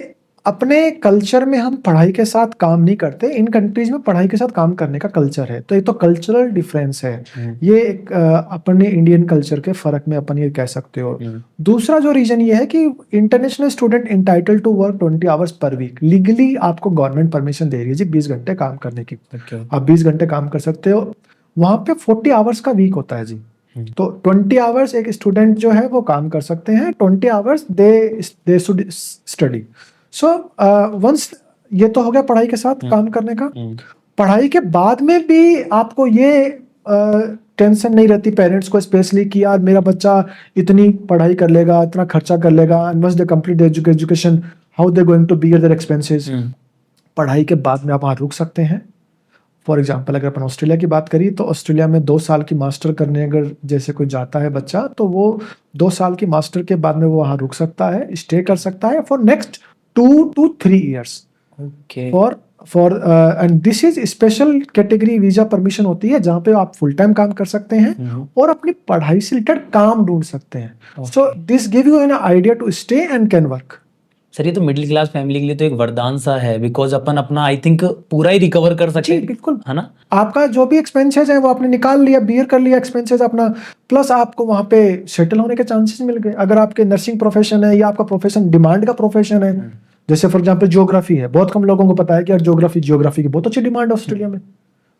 अपने कल्चर में हम पढ़ाई के साथ काम नहीं करते, इन कंट्रीज में पढ़ाई के साथ काम करने का कल्चर है, तो ये तो कल्चरल डिफरेंस है। ये एक अपने इंडियन कल्चर के फर्क में अपन ये कह सकते हो। दूसरा जो रीजन ये है कि international student entitled to work 20 hours per week, legally आपको गवर्नमेंट परमिशन दे रही है जी 20 घंटे काम करने की। आप 20 घंटे काम कर सकते हो, वहां पे 40 आवर्स का वीक होता है जी। तो 20 आवर्स एक स्टूडेंट जो है वो काम कर सकते हैं, 20 hours they should study. So once ये तो हो गया पढ़ाई के साथ काम करने का। पढ़ाई के बाद में भी आपको ये टेंशन नहीं रहती पेरेंट्स को स्पेशली कि यार मेरा बच्चा इतनी पढ़ाई कर लेगा, इतना खर्चा कर लेगा, and once they complete education how they going to bear their expenses. पढ़ाई के बाद में आप वहाँ रुक सकते हैं। फॉर एग्जाम्पल अगर अपन ऑस्ट्रेलिया की बात करी तो ऑस्ट्रेलिया में 2 साल की मास्टर करने अगर जैसे कोई जाता है बच्चा, तो वो 2 साल की मास्टर के बाद में वो वहाँ रुक सकता है, स्टे कर सकता है for next 2 to 3 years। For and this is special category visa permission होती है जहाँ पे आप फुल टाइम काम कर सकते हैं और अपनी पढ़ाई से रिलेटेड काम ढूंढ सकते हैं। So this give you an idea to stay and can work. Sir ये तो मिडिल क्लास फैमिली के लिए तो एक वरदान सा है, बिकॉज अपन अपना आई थिंक पूरा ही रिकवर कर सकते हैं। बिल्कुल, है ना। आपका जो भी एक्सपेंसेस है वो आपने निकाल लिया, बियर कर लिया एक्सपेंसेस अपना, प्लस आपको वहां पे सेटल होने के चांसेस मिल गए। अगर आपके नर्सिंग प्रोफेशन है या आपका प्रोफेशन डिमांड का प्रोफेशन है, जैसे फॉर एग्जांपल ज्योग्राफी है, बहुत कम लोगों को पता है कि यार ज्योग्राफी की बहुत अच्छी डिमांड है ऑस्ट्रेलिया में,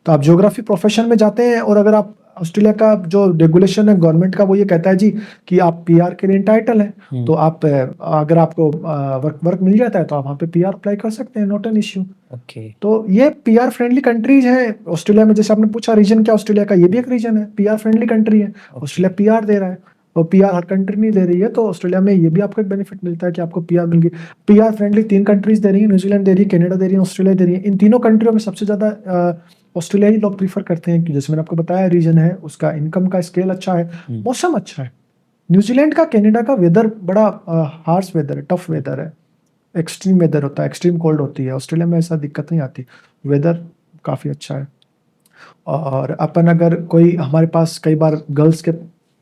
तो आप ज्योग्राफी प्रोफेशन में जाते हैं। और अगर आप ऑस्ट्रेलिया का जो रेगुलेशन है गवर्नमेंट का वो ये कहता है जी कि आप पीआर के लिए एंटाइटल हैं, तो आप अगर आपको वर्क मिल जाता है तो आप वहाँ पे पीआर अप्लाई कर सकते हैं, नॉट एन इश्यू। तो ये पीआर फ्रेंडली कंट्रीज है ऑस्ट्रेलिया में। जैसे आपने पूछा रीजन क्या ऑस्ट्रेलिया का, ये भी एक रीजन है, पीआर फ्रेंडली कंट्री है। ऑस्ट्रेलिया पीआर दे रहा है और पीआर हर कंट्री नहीं दे रही है, तो ऑस्ट्रेलिया में ये भी आपको एक बेनिफिट मिलता है कि आपको पीआर मिल गई। पीआर फ्रेंडली 3 कंट्रीज दे रही है, न्यूजीलैंड दे रही है, कनाडा दे रही है, ऑस्ट्रेलिया दे रही है। इन तीनों कंट्रियों में सबसे ज्यादा ऑस्ट्रेलिया ही लोग प्रीफर करते हैं कि जैसे मैंने आपको बताया रीजन है उसका, इनकम का स्केल अच्छा है, मौसम अच्छा है। न्यूजीलैंड का कनाडा का वेदर बड़ा हार्श वेदर है, टफ वेदर है, एक्सट्रीम वेदर होता है, एक्सट्रीम कोल्ड होती है। ऑस्ट्रेलिया में ऐसा दिक्कत नहीं आती, वेदर काफ़ी अच्छा है। और अपन अगर कोई हमारे पास कई बार गर्ल्स के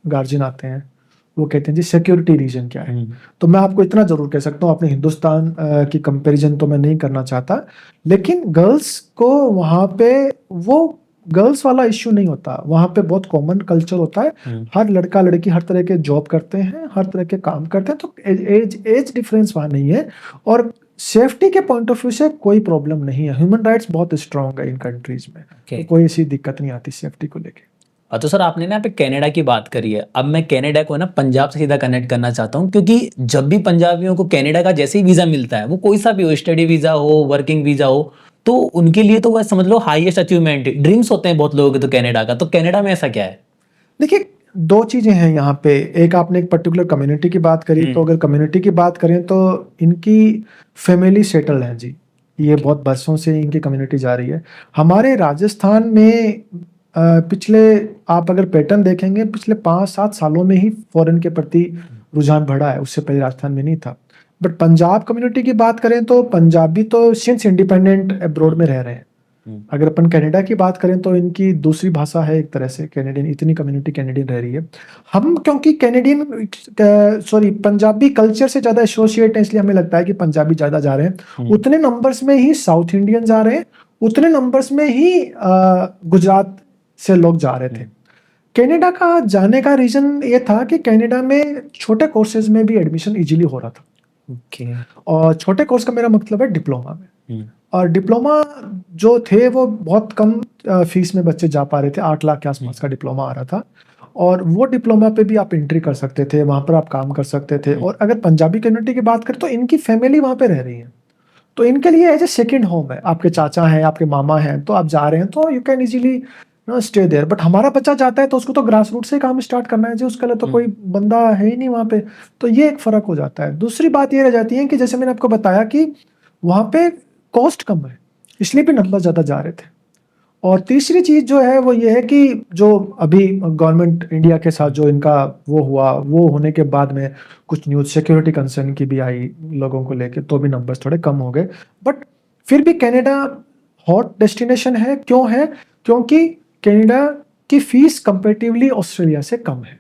गार्जियन आते हैं, वो कहते हैं जी सिक्योरिटी रीजन क्या है, तो मैं आपको इतना जरूर कह सकता हूँ, अपने हिंदुस्तान की कंपैरिजन तो मैं नहीं करना चाहता, लेकिन गर्ल्स को वहाँ पे वो गर्ल्स वाला इश्यू नहीं होता। वहाँ पे बहुत कॉमन कल्चर होता है, हर लड़का लड़की हर तरह के जॉब करते हैं, हर तरह के काम करते हैं, तो एज डिफरेंस वहाँ नहीं है। और सेफ्टी के पॉइंट ऑफ व्यू से कोई प्रॉब्लम नहीं है, ह्यूमन राइट्स बहुत स्ट्रांग है इन कंट्रीज में, तो कोई ऐसी दिक्कत नहीं आती सेफ्टी को लेके। तो सर आपने ना यहाँ पे कनाडा की बात करी है, अब मैं कनाडा को ना पंजाब से सीधा कनेक्ट करना चाहता हूँ, क्योंकि जब भी पंजाबियों को कनाडा का जैसे ही वीजा मिलता है, वो कोई सा भी हो, स्टडी वीजा हो, वर्किंग वीजा हो, तो उनके लिए तो वह समझ लो हाईएस्ट अचीवमेंट, ड्रीम्स होते हैं बहुत लोगों के तो कनाडा का। तो कनाडा में ऐसा क्या है? देखिए 2 चीजें हैं यहाँ पे। एक आपने एक पर्टिकुलर कम्युनिटी की बात करी, तो अगर कम्युनिटी की बात करें तो इनकी फैमिली सेटल्ड है जी, ये बहुत बरसों से इनकी कम्युनिटी जा रही है। हमारे राजस्थान में पिछले आप अगर पैटर्न देखेंगे, पिछले 5-7 सालों में ही फॉरेन के प्रति रुझान बढ़ा है, उससे पहले राजस्थान में नहीं था। बट पंजाब कम्युनिटी की बात करें तो पंजाबी तो सिंस इंडिपेंडेंट अब्रॉड में रह रहे हैं। अगर अपन कनाडा की बात करें तो इनकी दूसरी भाषा है एक तरह से कैनेडियन, इतनी कम्युनिटी कैनेडियन रह रही है। हम क्योंकि पंजाबी कल्चर से ज्यादा एसोसिएट है, इसलिए हमें लगता है कि पंजाबी ज्यादा जा रहे हैं। उतने नंबर्स में ही साउथ इंडियन जा रहे हैं, उतने नंबर्स में ही गुजरात से लोग जा रहे थे। कनाडा का जाने का रीजन ये था कि कनाडा में छोटे कोर्सेज में भी एडमिशन इजीली हो रहा था। और छोटे कोर्स का मेरा मतलब है डिप्लोमा में। और डिप्लोमा जो थे वो बहुत कम फीस में बच्चे जा पा रहे थे, 8 लाख के आसपास का डिप्लोमा आ रहा था। और वो डिप्लोमा पे भी आप एंट्री कर सकते थे, वहाँ पर आप काम कर सकते थे। और अगर पंजाबी कम्युनिटी की बात करें तो इनकी फैमिली वहाँ पे रह रही है, तो इनके लिए एज ए सेकेंड होम है। आपके चाचा हैं, आपके मामा हैं, तो आप जा रहे हैं तो you can easily stay there. But हमारा बच्चा जाता है तो उसको तो ग्रास रूट से काम स्टार्ट करना है जी, उसके लिए तो कोई बंदा है ही नहीं वहाँ पे, तो ये एक फर्क हो जाता है। दूसरी बात ये रह जाती है कि जैसे मैंने आपको बताया कि वहाँ पे कॉस्ट कम है, इसलिए भी नंबर ज़्यादा जा रहे थे। और तीसरी चीज़ जो है वो ये है कि जो अभी गवर्नमेंट इंडिया के साथ जो इनका वो हुआ, वो होने के बाद में कुछ न्यूज़ सिक्योरिटी कंसर्न की भी आई लोगों को लेके, तो भी नंबर्स थोड़े कम हो गए। बट फिर भी कनाडा हॉट डेस्टिनेशन है। क्यों है? क्योंकि कनाडा की फीस कंपेरेटिवली ऑस्ट्रेलिया से कम है।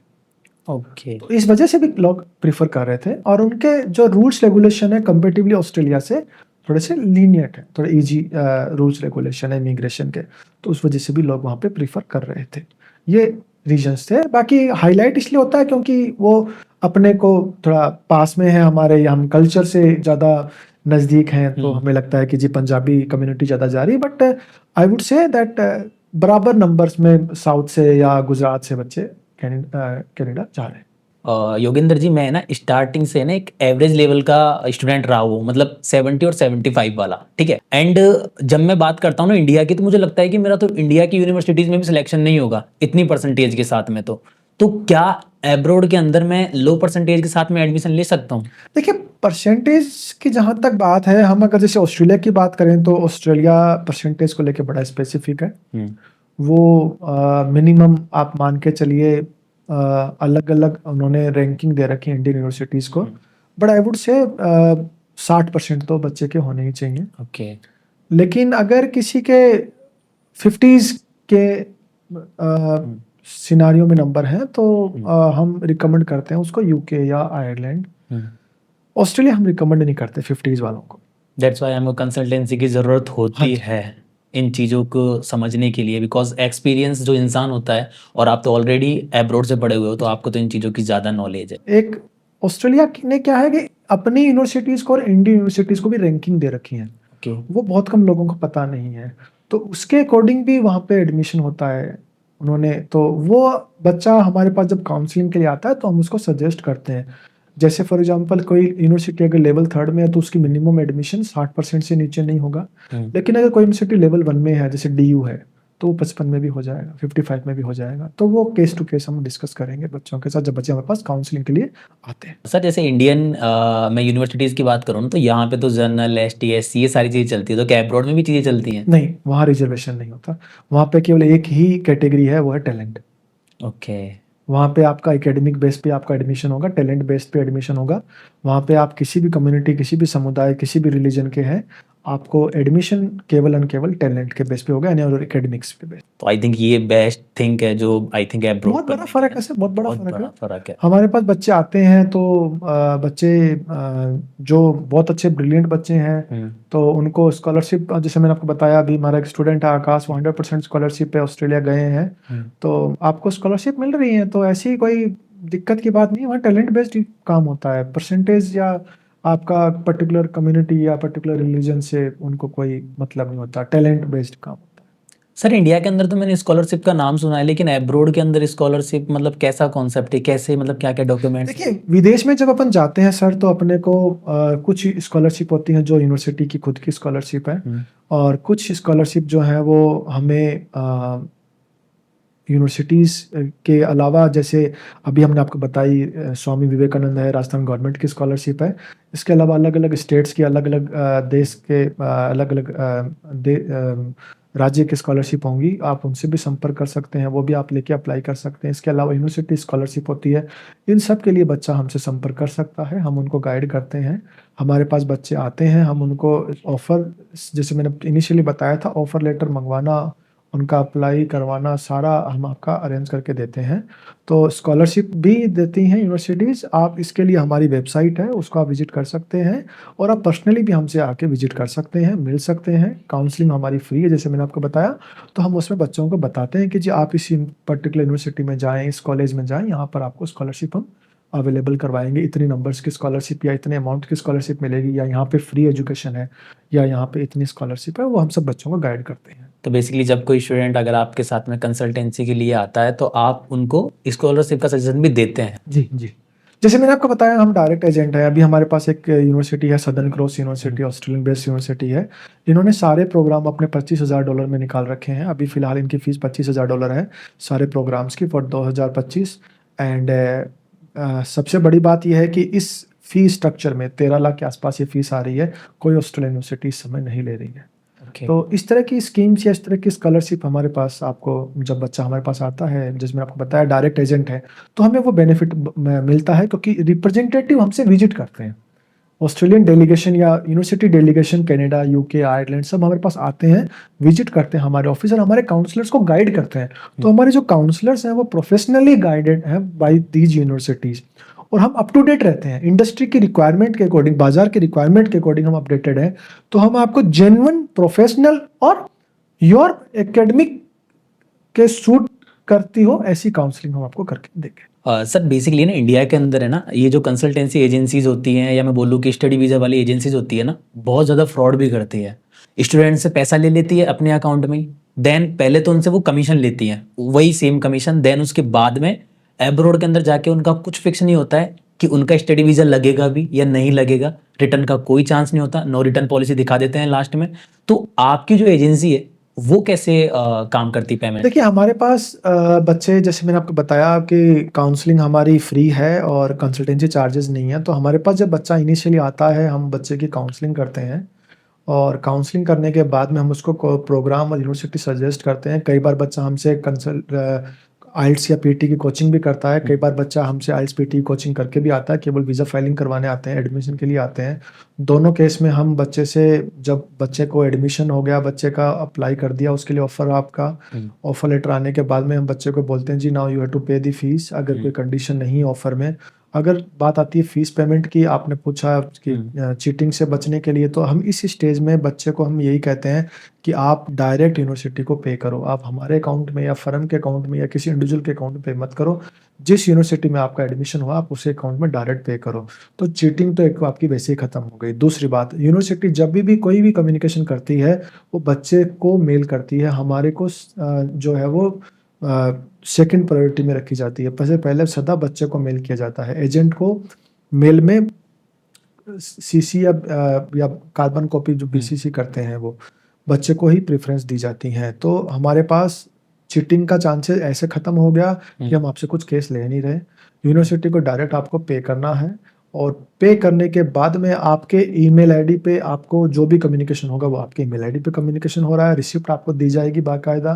ओके। तो इस वजह से भी लोग प्रीफर कर रहे थे, और उनके जो रूल्स रेगुलेशन है कंपेरेटिवली ऑस्ट्रेलिया से थोड़े से लीनियंट है, थोड़े इजी रूल्स रेगुलेशन है इमिग्रेशन के, तो उस वजह से भी लोग वहाँ पे प्रीफर कर रहे थे। ये रीजंस थे। बाकी हाईलाइट इसलिए होता है क्योंकि वो अपने को थोड़ा पास में है हमारे, या हम कल्चर से ज़्यादा नज़दीक हैं, तो हमें लगता है कि जी पंजाबी कम्युनिटी ज़्यादा जा रही है, but I would say that बराबर नंबर्स में साउथ से या गुजरात से बच्चे कनाडा जा रहे हैं। योगेंद्र जी, मैं ना स्टार्टिंग से ना एक एवरेज लेवल का स्टूडेंट रहा हूँ, मतलब 70 और 75 वाला, ठीक है। एंड जब मैं बात करता हूँ ना इंडिया की, तो मुझे लगता है कि मेरा तो इंडिया की यूनिवर्सिटीज़ में भी सिलेक्शन नहीं होगा इतनी परसेंटेज के साथ में। तो क्या एब्रोड के अंदर मैं लो परसेंटेज के साथ में एडमिशन ले सकता हूँ? देखिए, परसेंटेज की जहाँ तक बात है, हम अगर जैसे ऑस्ट्रेलिया की बात करें तो ऑस्ट्रेलिया परसेंटेज को लेके बड़ा स्पेसिफिक है। वो मिनिमम आप मान के चलिए, अलग अलग उन्होंने रैंकिंग दे रखी है इंडियन यूनिवर्सिटीज़ को, बट आई वुड से 60% तो बच्चे के होने ही चाहिए। ओके। लेकिन अगर किसी के 50s के सिनारियो में नंबर है तो हम रिकमेंड करते हैं उसको यूके या आयरलैंड। ऑस्ट्रेलिया हम रिकमेंड नहीं करते 50s वालों को। दैट्स वाई हमको कंसल्टेंसी की ज़रूरत होती है इन चीज़ों को समझने के लिए, बिकॉज एक्सपीरियंस जो इंसान होता है, और आप तो ऑलरेडी एब्रोड से पढ़े हुए हो, तो आपको तो इन चीज़ों की ज़्यादा नॉलेज है। एक ऑस्ट्रेलिया ने क्या है कि अपनी यूनिवर्सिटीज़ को और इंडियन यूनिवर्सिटीज़ को भी रैंकिंग दे रखी है। ओके। वो बहुत कम लोगों को पता नहीं है, तो उसके अकॉर्डिंग भी वहाँ पे एडमिशन होता है उन्होंने। तो वो बच्चा हमारे पास जब काउंसलिंग के लिए आता है तो हम उसको सजेस्ट करते हैं। जैसे फॉर एग्जांपल कोई यूनिवर्सिटी अगर लेवल 3 में है तो उसकी मिनिमम एडमिशन 60% से नीचे नहीं होगा। लेकिन अगर कोई यूनिवर्सिटी लेवल 1 में है, जैसे DU है, तो वो 55 में भी हो जाएगा, 55 में भी हो जाएगा। तो वो केस टू केस हम डिस्कस करेंगे बच्चों के साथ जब बच्चे हमारे पास काउंसलिंग के लिए आते हैं। सर, जैसे इंडियन मैं यूनिवर्सिटीज़ की बात करूँ ना, तो यहाँ पे तो जनरल, ST, SC ये सारी चीज़ें चलती है, तो क्या एब्रॉड में भी चीज़ें चलती हैं? नहीं, वहाँ रिजर्वेशन नहीं होता। वहाँ पे केवल एक ही कैटेगरी है, वो है टैलेंट। ओके। वहाँ पे आपका एकेडमिक बेस पे आपका एडमिशन होगा, टैलेंट बेस पे एडमिशन होगा। वहाँ पे आप किसी भी कम्युनिटी, किसी भी समुदाय, किसी भी रिलीजन के हैं, आपको एडमिशन केवल एंड केवल टैलेंट के बेस पे होगा, यानी और एकेडमिक्स पे बेस। तो आई थिंक ये बेस्ट थिंग है जो आई थिंक एब्रॉड बहुत बड़ा फ़र्क है सर, बहुत बड़ा फ़र्क है। फ़र्क है। हमारे पास बच्चे आते हैं तो बच्चे जो बहुत अच्छे ब्रिलियंट बच्चे हैं, तो उनको स्कॉलरशिप, जैसे मैंने आपको बताया, अभी हमारा एक स्टूडेंट है आकाश, वो 100% स्कॉलरशिप पे ऑस्ट्रेलिया गए हैं, तो आपको स्कॉलरशिप मिल रही है, तो ऐसी कोई दिक्कत की बात नहीं है। वहाँ टैलेंट बेस्ड काम होता है, परसेंटेज या आपका पर्टिकुलर कम्युनिटी या पर्टिकुलर रिलीजन से उनको कोई मतलब नहीं होता, टैलेंट बेस्ड काम होता है। सर, इंडिया के अंदर तो मैंने स्कॉलरशिप का नाम सुना है, लेकिन एब्रोड के अंदर स्कॉलरशिप मतलब कैसा कॉन्सेप्ट है, कैसे, मतलब क्या क्या डॉक्यूमेंट्स? देखिए, विदेश में जब अपन जाते हैं सर, तो अपने को कुछ स्कॉलरशिप होती हैं जो यूनिवर्सिटी की खुद की स्कॉलरशिप है, और कुछ स्कॉलरशिप जो है वो हमें यूनिवर्सिटीज़ के अलावा, जैसे अभी हमने आपको बताई स्वामी विवेकानंद है, राजस्थान गवर्नमेंट की स्कॉलरशिप है। इसके अलावा अलग अलग स्टेट्स की, अलग अलग देश के अलग अलग राज्य की स्कॉलरशिप होंगी, आप उनसे भी संपर्क कर सकते हैं, वो भी आप लेके अप्लाई कर सकते हैं। इसके अलावा यूनिवर्सिटी स्कॉलरशिप होती है, इन सब के लिए बच्चा हमसे संपर्क कर सकता है, हम उनको गाइड करते हैं। हमारे पास बच्चे आते हैं, हम उनको ऑफ़र, जैसे मैंने इनिशियली बताया था, ऑफ़र लेटर मंगवाना, उनका अप्लाई करवाना, सारा हम आपका अरेंज करके देते हैं। तो स्कॉलरशिप भी देती हैं यूनिवर्सिटीज़। आप इसके लिए हमारी वेबसाइट है, उसको आप विज़िट कर सकते हैं, और आप पर्सनली भी हमसे आके विज़िट कर सकते हैं, मिल सकते हैं। काउंसलिंग हमारी फ्री है, जैसे मैंने आपको बताया। तो हम उसमें बच्चों को बताते हैं कि जी आप इस पर्टिकुलर यूनिवर्सिटी में जाएँ, इस कॉलेज में जाएँ, यहाँ पर आपको स्कॉलरशिप हम अवेलेबल करवाएँगे, इतनी नंबर्स की स्कॉलरशिप या इतने अमाउंट की स्कॉलरशिप मिलेगी, या यहाँ पे फ्री एजुकेशन है, या यहाँ पे इतनी स्कॉलरशिप है, वो हम सब बच्चों को गाइड करते हैं। तो बेसिकली जब कोई स्टूडेंट अगर आपके साथ में कंसल्टेंसी के लिए आता है, तो आप उनको स्कॉलरशिप का सजेशन भी देते हैं? जी, जी। जैसे मैंने आपको बताया, हम डायरेक्ट एजेंट हैं। अभी हमारे पास एक यूनिवर्सिटी है, southern cross university, Australian based university है। इन्होंने सारे प्रोग्राम अपने $25,000 में निकाल रखे हैं। अभी फ़िलहाल इनकी फ़ीस $25,000 है, सारे प्रोग्राम्स की, फॉर 2025। एंड सबसे बड़ी बात ये है कि इस फ़ी स्ट्रक्चर में 13 लाख के आसपास ये फ़ीस आ रही है, कोई ऑस्ट्रेलियन यूनिवर्सिटी इस समय नहीं ले रही है। तो इस तरह की स्कीम्स या इस तरह की स्कॉलरशिप हमारे पास, आपको जब बच्चा हमारे पास आता है, जिसमें आपको बताया डायरेक्ट एजेंट है, तो हमें वो बेनिफिट मिलता है, क्योंकि रिप्रेजेंटेटिव हमसे विजिट करते हैं। ऑस्ट्रेलियन डेलीगेशन या university delegation Canada, UK, Ireland सब हमारे पास आते हैं, विजिट करते हैं हमारे ऑफिस और हमारे काउंसलर्स को गाइड करते हैं। तो हमारे जो काउंसलर्स हैं वो प्रोफेशनली गाइडेड हैं बाय दीज यूनिवर्सिटीज, और हम अप टू डेट रहते हैं इंडस्ट्री की रिक्वायरमेंट के अकॉर्डिंग, बाजार के रिक्वायरमेंट के अकॉर्डिंग हम अपडेटेड हैं। तो हम आपको जेन्युइन, प्रोफेशनल और योर एकेडमिक के सूट करती हो ऐसी काउंसलिंग हम आपको करके देंगे। सर बेसिकली ना इंडिया के अंदर है ना, ये जो कंसल्टेंसी एजेंसीज होती हैं या मैं बोलूँ कि स्टडी वीज़ा वाली एजेंसीज होती है ना, बहुत ज़्यादा फ्रॉड भी करती है। स्टूडेंट से पैसा ले लेती है अपने अकाउंट में, देन पहले तो उनसे वो कमीशन लेती हैं, वही सेम कमीशन, देन उसके बाद में एब्रोड के अंदर जाके उनका कुछ फिक्स नहीं होता है कि उनका स्टडी वीज़ा लगेगा भी या नहीं लगेगा, रिटर्न का कोई चांस नहीं होता, नो रिटर्न पॉलिसी दिखा देते हैं लास्ट में। तो आपकी जो एजेंसी है वो कैसे काम करती पेमेंट? देखिए हमारे पास बच्चे, जैसे मैंने आपको बताया कि काउंसलिंग हमारी फ्री है और कंसल्टेंसी चार्जेस नहीं है। तो हमारे पास जब बच्चा इनिशियली आता है, हम बच्चे की काउंसलिंग करते हैं और काउंसलिंग करने के बाद में हम उसको प्रोग्राम और यूनिवर्सिटी सजेस्ट करते हैं। कई बार बच्चा हमसे आइल्स या पीटी की कोचिंग भी करता है, कई बार बच्चा हमसे आइल्स पीटी की कोचिंग करके भी आता है, केवल वीज़ा फाइलिंग करवाने आते हैं, एडमिशन के लिए आते हैं। दोनों केस में हम बच्चे से, जब बच्चे को एडमिशन हो गया, बच्चे का अप्लाई कर दिया, उसके लिए ऑफर आपका ऑफर लेटर आने के बाद में हम बच्चे को बोलते हैं जी नाउ यू हैव टू पे दी फीस। अगर कोई कंडीशन नहीं है ऑफर में, अगर बात आती है फीस पेमेंट की, आपने पूछा कि चीटिंग से बचने के लिए, तो हम इस स्टेज में बच्चे को हम यही कहते हैं कि आप डायरेक्ट यूनिवर्सिटी को पे करो। आप हमारे अकाउंट में या फर्म के अकाउंट में या किसी इंडिविजुअल के अकाउंट में पे मत करो। जिस यूनिवर्सिटी में आपका एडमिशन हुआ आप उसी अकाउंट में डायरेक्ट पे करो। तो चीटिंग तो एक आपकी वैसे ही खत्म हो गई। दूसरी बात, यूनिवर्सिटी जब भी कोई भी कम्युनिकेशन करती है वो बच्चे को मेल करती है, हमारे को जो है वो सेकंड प्रायोरिटी में रखी जाती है। पहले सदा बच्चे को मेल किया जाता है। एजेंट को मेल में सीसी या कार्बन कॉपी जो बीसीसी करते हैं वो बच्चे को ही प्रेफरेंस दी जाती हैं। तो हमारे पास चीटिंग का चांसेस ऐसे खत्म हो गया कि हम आपसे कुछ केस ले नहीं रहे। यूनिवर्सिटी को डायरेक्ट आपको पे करना है और पे करने के बाद में आपके ईमेल आईडी पे आपको जो भी कम्युनिकेशन होगा वो आपके ईमेल आईडी पे कम्युनिकेशन हो रहा है। रिसिप्ट आपको दी जाएगी बाकायदा।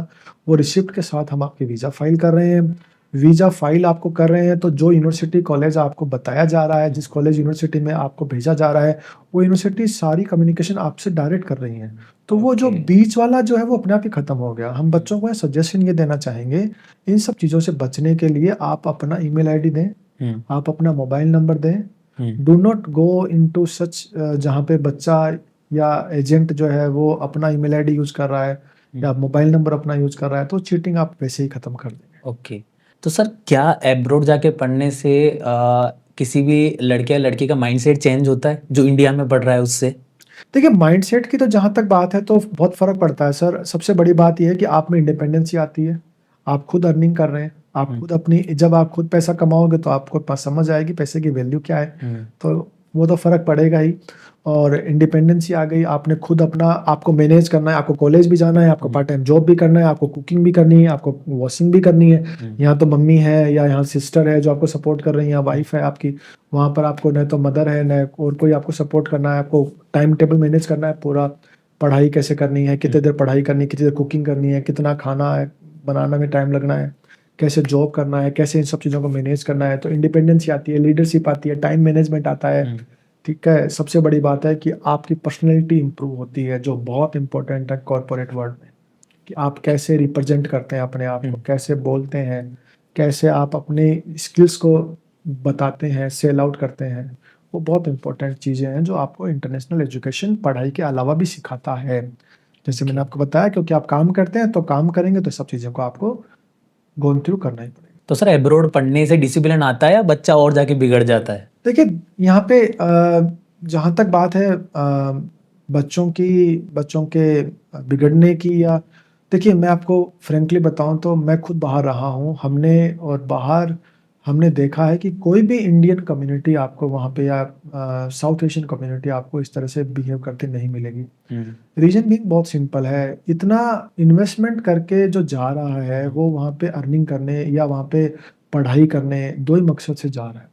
वो रिसिप्ट के साथ हम आपकी वीज़ा फाइल कर रहे हैं। वीज़ा फाइल आपको कर रहे हैं तो जो यूनिवर्सिटी कॉलेज आपको बताया जा रहा है, जिस कॉलेज यूनिवर्सिटी में आपको भेजा जा रहा है, वो यूनिवर्सिटी सारी कम्युनिकेशन आपसे डायरेक्ट कर रही हैं। तो वो जो बीच वाला जो है वो अपने आप ही खत्म हो गया। हम बच्चों को सजेशन ये देना चाहेंगे, इन सब चीज़ों से बचने के लिए आप अपना ईमेल आईडी दें, आप अपना मोबाइल नंबर दें। डू नॉट गो इनटू सच जहाँ पे बच्चा या एजेंट जो है वो अपना ईमेल आईडी यूज़ कर रहा है या मोबाइल नंबर अपना यूज़ कर रहा है, तो चीटिंग आप वैसे ही खत्म कर देंगे। ओके। तो सर क्या एब्रोड जाके पढ़ने से किसी भी लड़के या लड़की का माइंडसेट चेंज होता है जो इंडिया में पढ़ रहा है उससे? देखिए माइंडसेट की तो जहाँ तक बात है तो बहुत फ़र्क पड़ता है सर। सबसे बड़ी बात ये है कि आप में इंडिपेंडेंसी आती है, आप खुद अर्निंग कर रहे हैं, आप खुद अपनी, जब आप खुद पैसा कमाओगे तो आपको समझ आएगी पैसे की वैल्यू क्या है। तो वो तो फ़र्क पड़ेगा ही। और इंडिपेंडेंसी आ गई, आपने खुद अपना, आपको मैनेज करना है, आपको कॉलेज भी जाना है, आपको पार्ट टाइम जॉब भी करना है, आपको कुकिंग भी करनी है, आपको वॉशिंग भी करनी है। यहाँ तो मम्मी है या यहाँ सिस्टर है जो आपको सपोर्ट कर रही है, या वाइफ है आपकी, वहाँ पर आपको न तो मदर है न और कोई आपको सपोर्ट करना है। आपको टाइम टेबल मैनेज करना है पूरा, पढ़ाई कैसे करनी है, कितनी देर पढ़ाई करनी है, कितनी देर कुकिंग करनी है, कितना खाना है बनाने में टाइम लगना है, कैसे जॉब करना है, कैसे इन सब चीज़ों को मैनेज करना है। तो इंडिपेंडेंसी आती है, लीडरशिप आती है, टाइम मैनेजमेंट आता है। ठीक है, सबसे बड़ी बात है कि आपकी पर्सनैलिटी इंप्रूव होती है, जो बहुत इंपॉर्टेंट है कॉर्पोरेट वर्ल्ड में, कि आप कैसे रिप्रेजेंट करते हैं अपने आप को, कैसे बोलते हैं, कैसे आप अपने स्किल्स को बताते हैं, सेल आउट करते हैं। वो बहुत इंपॉर्टेंट चीज़ें हैं जो आपको इंटरनेशनल एजुकेशन पढ़ाई के अलावा भी सिखाता है। जैसे मैंने आपको बताया, क्योंकि आप काम करते हैं तो काम करेंगे तो सब चीज़ों को आपको गोन थ्रू करना ही पड़ेगा। तो सर एब्रोड पढ़ने से डिसिप्लिन आता है या बच्चा और जाके बिगड़ जाता है? देखिए यहाँ पे जहाँ तक बात है बच्चों के बिगड़ने की, या देखिए मैं आपको फ्रेंकली बताऊँ तो मैं खुद बाहर रहा हूँ। बाहर हमने देखा है कि कोई भी इंडियन कम्युनिटी आपको वहाँ पे या साउथ एशियन कम्युनिटी आपको इस तरह से बिहेव करती नहीं मिलेगी। रीज़न भी बहुत सिंपल है, इतना इन्वेस्टमेंट करके जो जा रहा है वो वहाँ पे अर्निंग करने या वहाँ पे पढ़ाई करने, दो ही मकसद से जा रहा है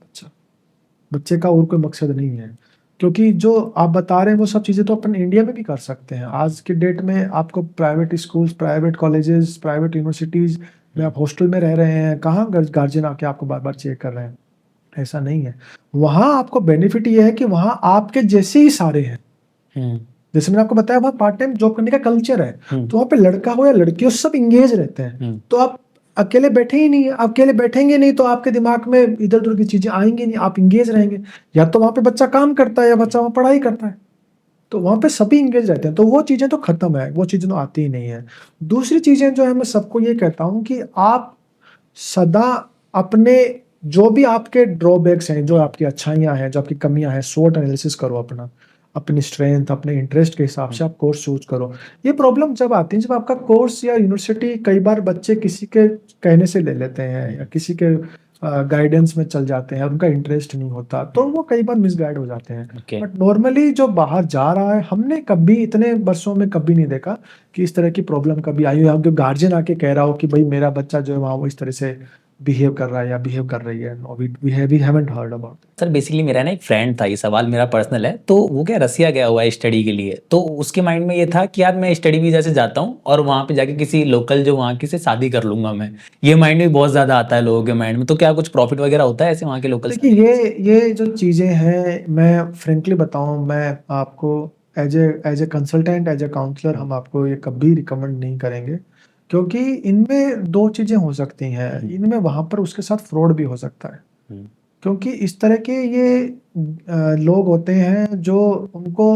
बच्चे का, और कोई मकसद नहीं है। क्योंकि जो आप बता रहे हैं वो सब चीज़ें तो अपन इंडिया में भी कर सकते हैं। आज के डेट में आपको private schools, private colleges, private universities में आप हॉस्टल में रह रहे हैं, कहाँ गार्जियन आके आपको बार-बार चेक कर रहे हैं, ऐसा नहीं है। वहाँ आपको बेनिफिट ये है कि वहाँ आपके जैसे ही सारे हैं। जैसे मैंने आपको बताया वहाँ पार्ट टाइम जॉब करने का कल्चर है, तो वहाँ पे लड़का हो या लड़की हो सब इंगेज रहते हैं। तो आप अकेले बैठे ही नहीं, अकेले बैठेंगे नहीं तो आपके दिमाग में इधर उधर की चीजें आएंगी नहीं, आप इंगेज रहेंगे। या तो वहाँ पे बच्चा काम करता है या बच्चा वहाँ पढ़ाई करता है, तो वहाँ पे सभी इंगेज रहते हैं। तो वो चीजें तो खत्म है, वो चीजें तो आती ही नहीं है। दूसरी चीजें जो है मैं सबको ये कहता हूँ कि आप सदा अपने जो भी आपके ड्रॉबैक्स हैं, जो आपकी अच्छाइयाँ हैं, जो आपकी कमियां हैं, स्वॉट एनालिसिस करो अपना, अपनी स्ट्रेंथ, अपने इंटरेस्ट के हिसाब से आप कोर्स चूज करो। ये प्रॉब्लम जब आती है जब आपका कोर्स या यूनिवर्सिटी, कई बार बच्चे किसी के कहने से ले लेते हैं या किसी के गाइडेंस में चल जाते हैं, उनका इंटरेस्ट नहीं होता, तो वो कई बार मिसगाइड हो जाते हैं। Okay. बट नॉर्मली जो बाहर जा रहा है, हमने कभी इतने वर्षों में कभी नहीं देखा कि इस तरह की प्रॉब्लम कभी आई हो, या गार्जियन आके कह रहा हो कि भाई मेरा बच्चा जो है वहाँ वो इस तरह से बिहेव कर रहा है या बिहेव कर रही है। No, we haven't heard about. Sir basically मेरा ना एक फ्रेंड था, ये सवाल मेरा पर्सनल है, तो वो क्या रसिया गया हुआ है स्टडी के लिए, तो उसके माइंड में ये था कि यार मैं स्टडी वीजा से जाता हूँ और वहाँ पे जाके किसी लोकल जो वहाँ की से शादी कर लूंगा मैं। ये माइंड में बहुत ज़्यादा आता है लोगों के माइंड में, तो क्या कुछ प्रॉफिट वगैरह होता है ऐसे वहाँ के लोकल? देखिए ये जो चीज़ें हैं, मैं फ्रेंकली बताऊं, मैं आपको as a consultant, as a counsellor, हम आपको ये कभी रिकमेंड नहीं करेंगे, क्योंकि इनमें दो चीज़ें हो सकती हैं। इनमें वहाँ पर उसके साथ फ्रॉड भी हो सकता है, क्योंकि इस तरह के ये लोग होते हैं जो उनको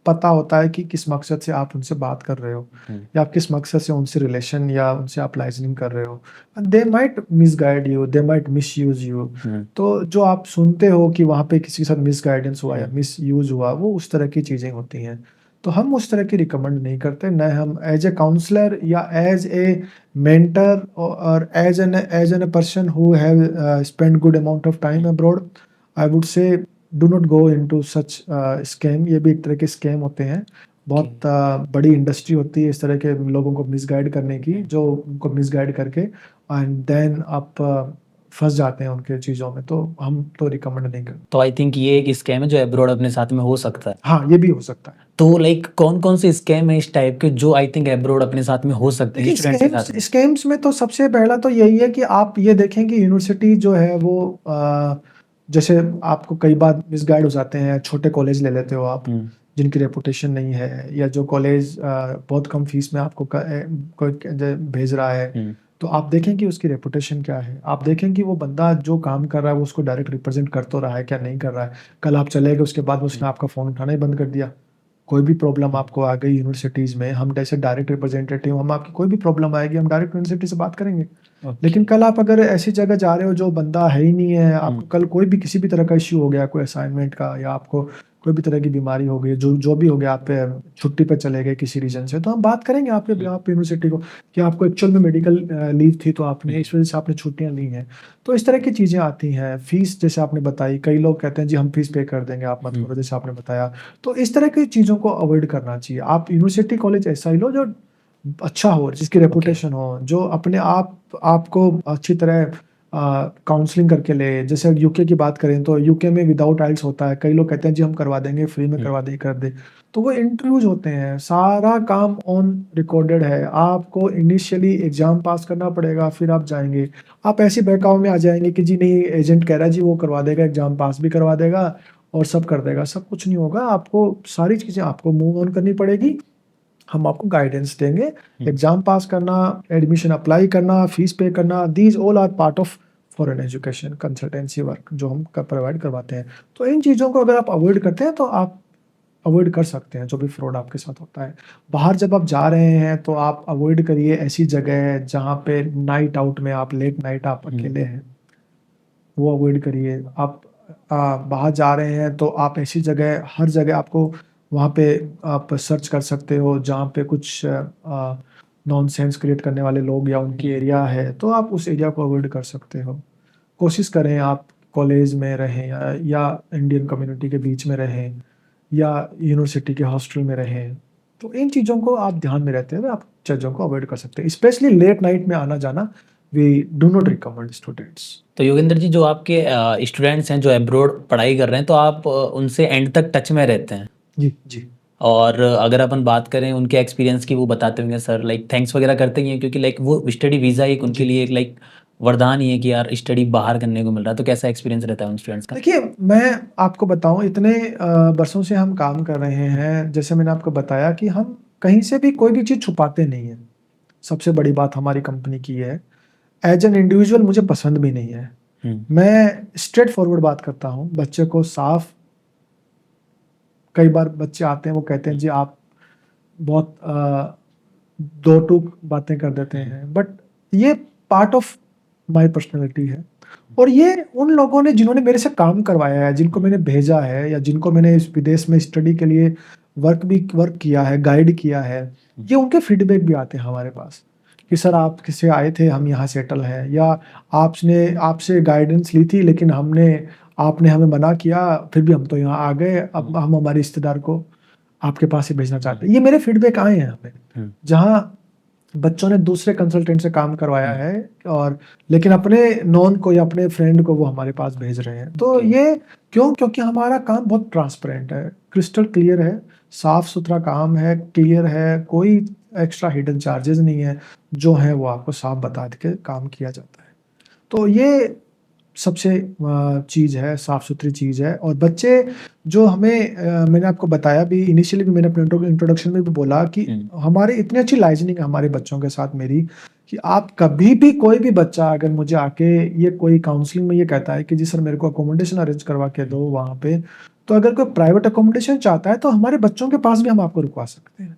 पता होता है कि किस मकसद से आप उनसे बात कर रहे हो, या आप किस मकसद से उनसे रिलेशन या उनसे आप लाइजनिंग कर रहे हो। They might misguide you, they might miss use you. तो जो आप सुनते हो कि वहाँ पे किसी के साथ मिस गाइडेंस हुआ या मिस यूज हुआ, वो उस तरह की चीज़ें होती हैं। तो हम उस तरह की रिकमेंड नहीं करते, न हम एज ए काउंसलर या एज ए मेंटर और as an a person who have spend good amount of time abroad, I would say do not go into such scam. ये भी एक तरह के स्कैम होते हैं। बहुत बड़ी इंडस्ट्री होती है इस तरह के लोगों को मिसगाइड करने की, जो उनको मिसगाइड करके एंड देन आप फंस जाते हैं उनके चीज़ों में। तो हम तो रिकमेंड नहीं करते। तो आई थिंक ये एक स्कैम है जो अब्रॉड अपने साथ में हो सकता है। हाँ, ये भी हो सकता है। तो लाइक कौन कौन से स्कैम है इस टाइप के जो आई थिंक अब्रॉड अपने साथ में हो सकते हैं देखिए, स्टूडेंट्स के साथ में? स्कैम्स में तो सबसे पहला तो यही है कि आप ये देखें कि यूनिवर्सिटी जो है वो जैसे आपको कई बार मिसगाइड हो जाते हैं। छोटे कॉलेज ले लेते हो आप, जिनकी रेपुटेशन नहीं है, या जो कॉलेज बहुत कम फीस में आपको कोई भेज रहा है, तो आप देखें कि उसकी रेपुटेशन क्या है। आप देखें कि वो बंदा जो काम कर रहा है वो उसको डायरेक्ट रिप्रेजेंट कर तो रहा है क्या नहीं कर रहा है। कल आप चले गए, उसके बाद उसने आपका फ़ोन उठाना ही बंद कर दिया। कोई भी प्रॉब्लम आपको आ गई यूनिवर्सिटीज़ में, हम जैसे डायरेक्ट रिप्रेजेंटेटिव, हम आपकी कोई भी प्रॉब्लम आएगी हम डायरेक्ट यूनिवर्सिटी से बात करेंगे। लेकिन कल आप अगर ऐसी जगह जा रहे हो जो बंदा है ही नहीं है, आपको कल कोई भी किसी भी तरह का इश्यू हो गया, कोई असाइनमेंट का, या आपको कोई भी तरह की बीमारी हो गई, जो भी हो गया, आप छुट्टी पे चले गए किसी रीजन से, तो हम बात करेंगे आपके आप यूनिवर्सिटी को कि आपको एक्चुअल में मेडिकल लीव थी, तो आपने इस वजह से आपने छुट्टियां ली हैं। तो इस तरह की चीज़ें आती हैं। फीस जैसे आपने बताई, कई लोग कहते हैं जी हम फीस पे कर देंगे, आप मत करो, जैसे आपने बताया। तो इस तरह की चीज़ों को अवॉइड करना चाहिए। आप यूनिवर्सिटी कॉलेज ऐसा ही लो जो अच्छा हो, जिसकी रेपुटेशन हो, जो अपने आपको अच्छी तरह काउंसलिंग करके ले। जैसे यूके की बात करें तो यूके में विदाउट आइल्स होता है। कई लोग कहते हैं जी हम करवा देंगे, फ्री में करवा दे कर दे। तो वो इंटरव्यूज होते हैं, सारा काम ऑन रिकॉर्डेड है। आपको इनिशियली एग्जाम पास करना पड़ेगा, फिर आप जाएंगे। आप ऐसे बहकाव में आ जाएंगे कि जी नहीं, एजेंट कह रहा है जी वो करवा देगा, एग्जाम पास भी करवा देगा और सब कर देगा। सब कुछ नहीं होगा। आपको सारी चीज़ें आपको मूव ऑन करनी पड़ेगी। हम आपको गाइडेंस देंगे। एग्जाम पास करना, एडमिशन अप्लाई करना, फीस पे करना, these all are part of foreign education consultancy work जो हम प्रोवाइड करवाते हैं। तो इन चीज़ों को अगर आप अवॉइड करते हैं तो आप अवॉइड कर सकते हैं जो भी फ्रॉड आपके साथ होता है। बाहर जब आप जा रहे हैं तो आप अवॉइड करिए ऐसी जगह जहाँ पे नाइट आउट में आप लेट नाइट आप अकेले हैं, वो अवॉइड करिए। आप बाहर जा रहे हैं तो आप ऐसी जगह, हर जगह आपको वहाँ पे आप सर्च कर सकते हो जहाँ पे कुछ नॉनसेंस क्रिएट करने वाले लोग या उनकी एरिया है, तो आप उस एरिया को अवॉइड कर सकते हो। कोशिश करें आप कॉलेज में रहें या इंडियन कम्युनिटी के बीच में रहें या यूनिवर्सिटी के हॉस्टल में रहें। तो इन चीज़ों को आप ध्यान में रहते हुए आप चीज़ों को अवॉइड कर सकते हैं। स्पेशली लेट नाइट में आना जाना we do not recommend students. तो योगेंद्र जी, जो आपके स्टूडेंट्स हैं जो अब्रॉड पढ़ाई कर रहे हैं, तो आप उनसे एंड तक टच में रहते हैं? जी जी। और अगर अपन बात करें उनके एक्सपीरियंस की, वो बताते होंगे सर लाइक थैंक्स वगैरह करते ही हैं, क्योंकि लाइक वो स्टडी वीज़ा एक उनके लिए एक लाइक वरदान ही है कि यार स्टडी बाहर करने को मिल रहा है, तो कैसा एक्सपीरियंस रहता है उन स्टूडेंट्स का? देखिए, मैं आपको बताऊँ, इतने बरसों से हम काम कर रहे हैं, जैसे मैंने आपको बताया कि हम कहीं से भी कोई भी चीज़ छुपाते नहीं हैं। सबसे बड़ी बात हमारी कंपनी की है। एज़ एन इंडिविजुअल मुझे पसंद भी नहीं है। मैं स्ट्रेट फॉरवर्ड बात करता हूँ, बच्चे को साफ। कई बार बच्चे आते हैं, वो कहते हैं जी आप बहुत दो टूक बातें कर देते हैं, बट ये पार्ट ऑफ माय पर्सनैलिटी है। और ये उन लोगों ने जिन्होंने मेरे से काम करवाया है, जिनको मैंने भेजा है या जिनको मैंने इस विदेश में स्टडी के लिए वर्क किया है, गाइड किया है, ये उनके फीडबैक भी आते हैं हमारे पास कि सर आप किससे आए थे, हम यहाँ सेटल हैं, या आपसे गाइडेंस ली थी लेकिन आपने हमें मना किया, फिर भी हम तो यहाँ आ गए, अब हम हमारे रिश्तेदार को आपके पास ही भेजना चाहते हैं। ये मेरे फीडबैक आए हैं हमें, जहाँ बच्चों ने दूसरे कंसल्टेंट से काम करवाया है, और लेकिन अपने नॉन को या अपने फ्रेंड को वो हमारे पास भेज रहे हैं। तो ये क्योंकि हमारा काम बहुत ट्रांसपेरेंट है, क्रिस्टल क्लियर है, साफ सुथरा काम है, क्लियर है, कोई एक्स्ट्रा हिडन चार्जेस नहीं है, जो है वो आपको साफ बता के काम किया जाता है। तो ये सबसे चीज़ है, साफ-सुथरी चीज़ है। और बच्चे जो हमें मैंने आपको बताया भी, इनिशियली भी मैंने अपने इंट्रोडक्शन में भी बोला कि हमारे इतनी अच्छी लाइजनिंग है हमारे बच्चों के साथ मेरी, कि आप कभी भी कोई भी बच्चा अगर मुझे आके ये कोई काउंसलिंग में ये कहता है कि जी सर मेरे को अकोमोडेशन अरेंज करवा के दो वहाँ पे, तो अगर कोई प्राइवेट अकोमोडेशन चाहता है तो हमारे बच्चों के पास भी हम आपको रुकवा सकते हैं।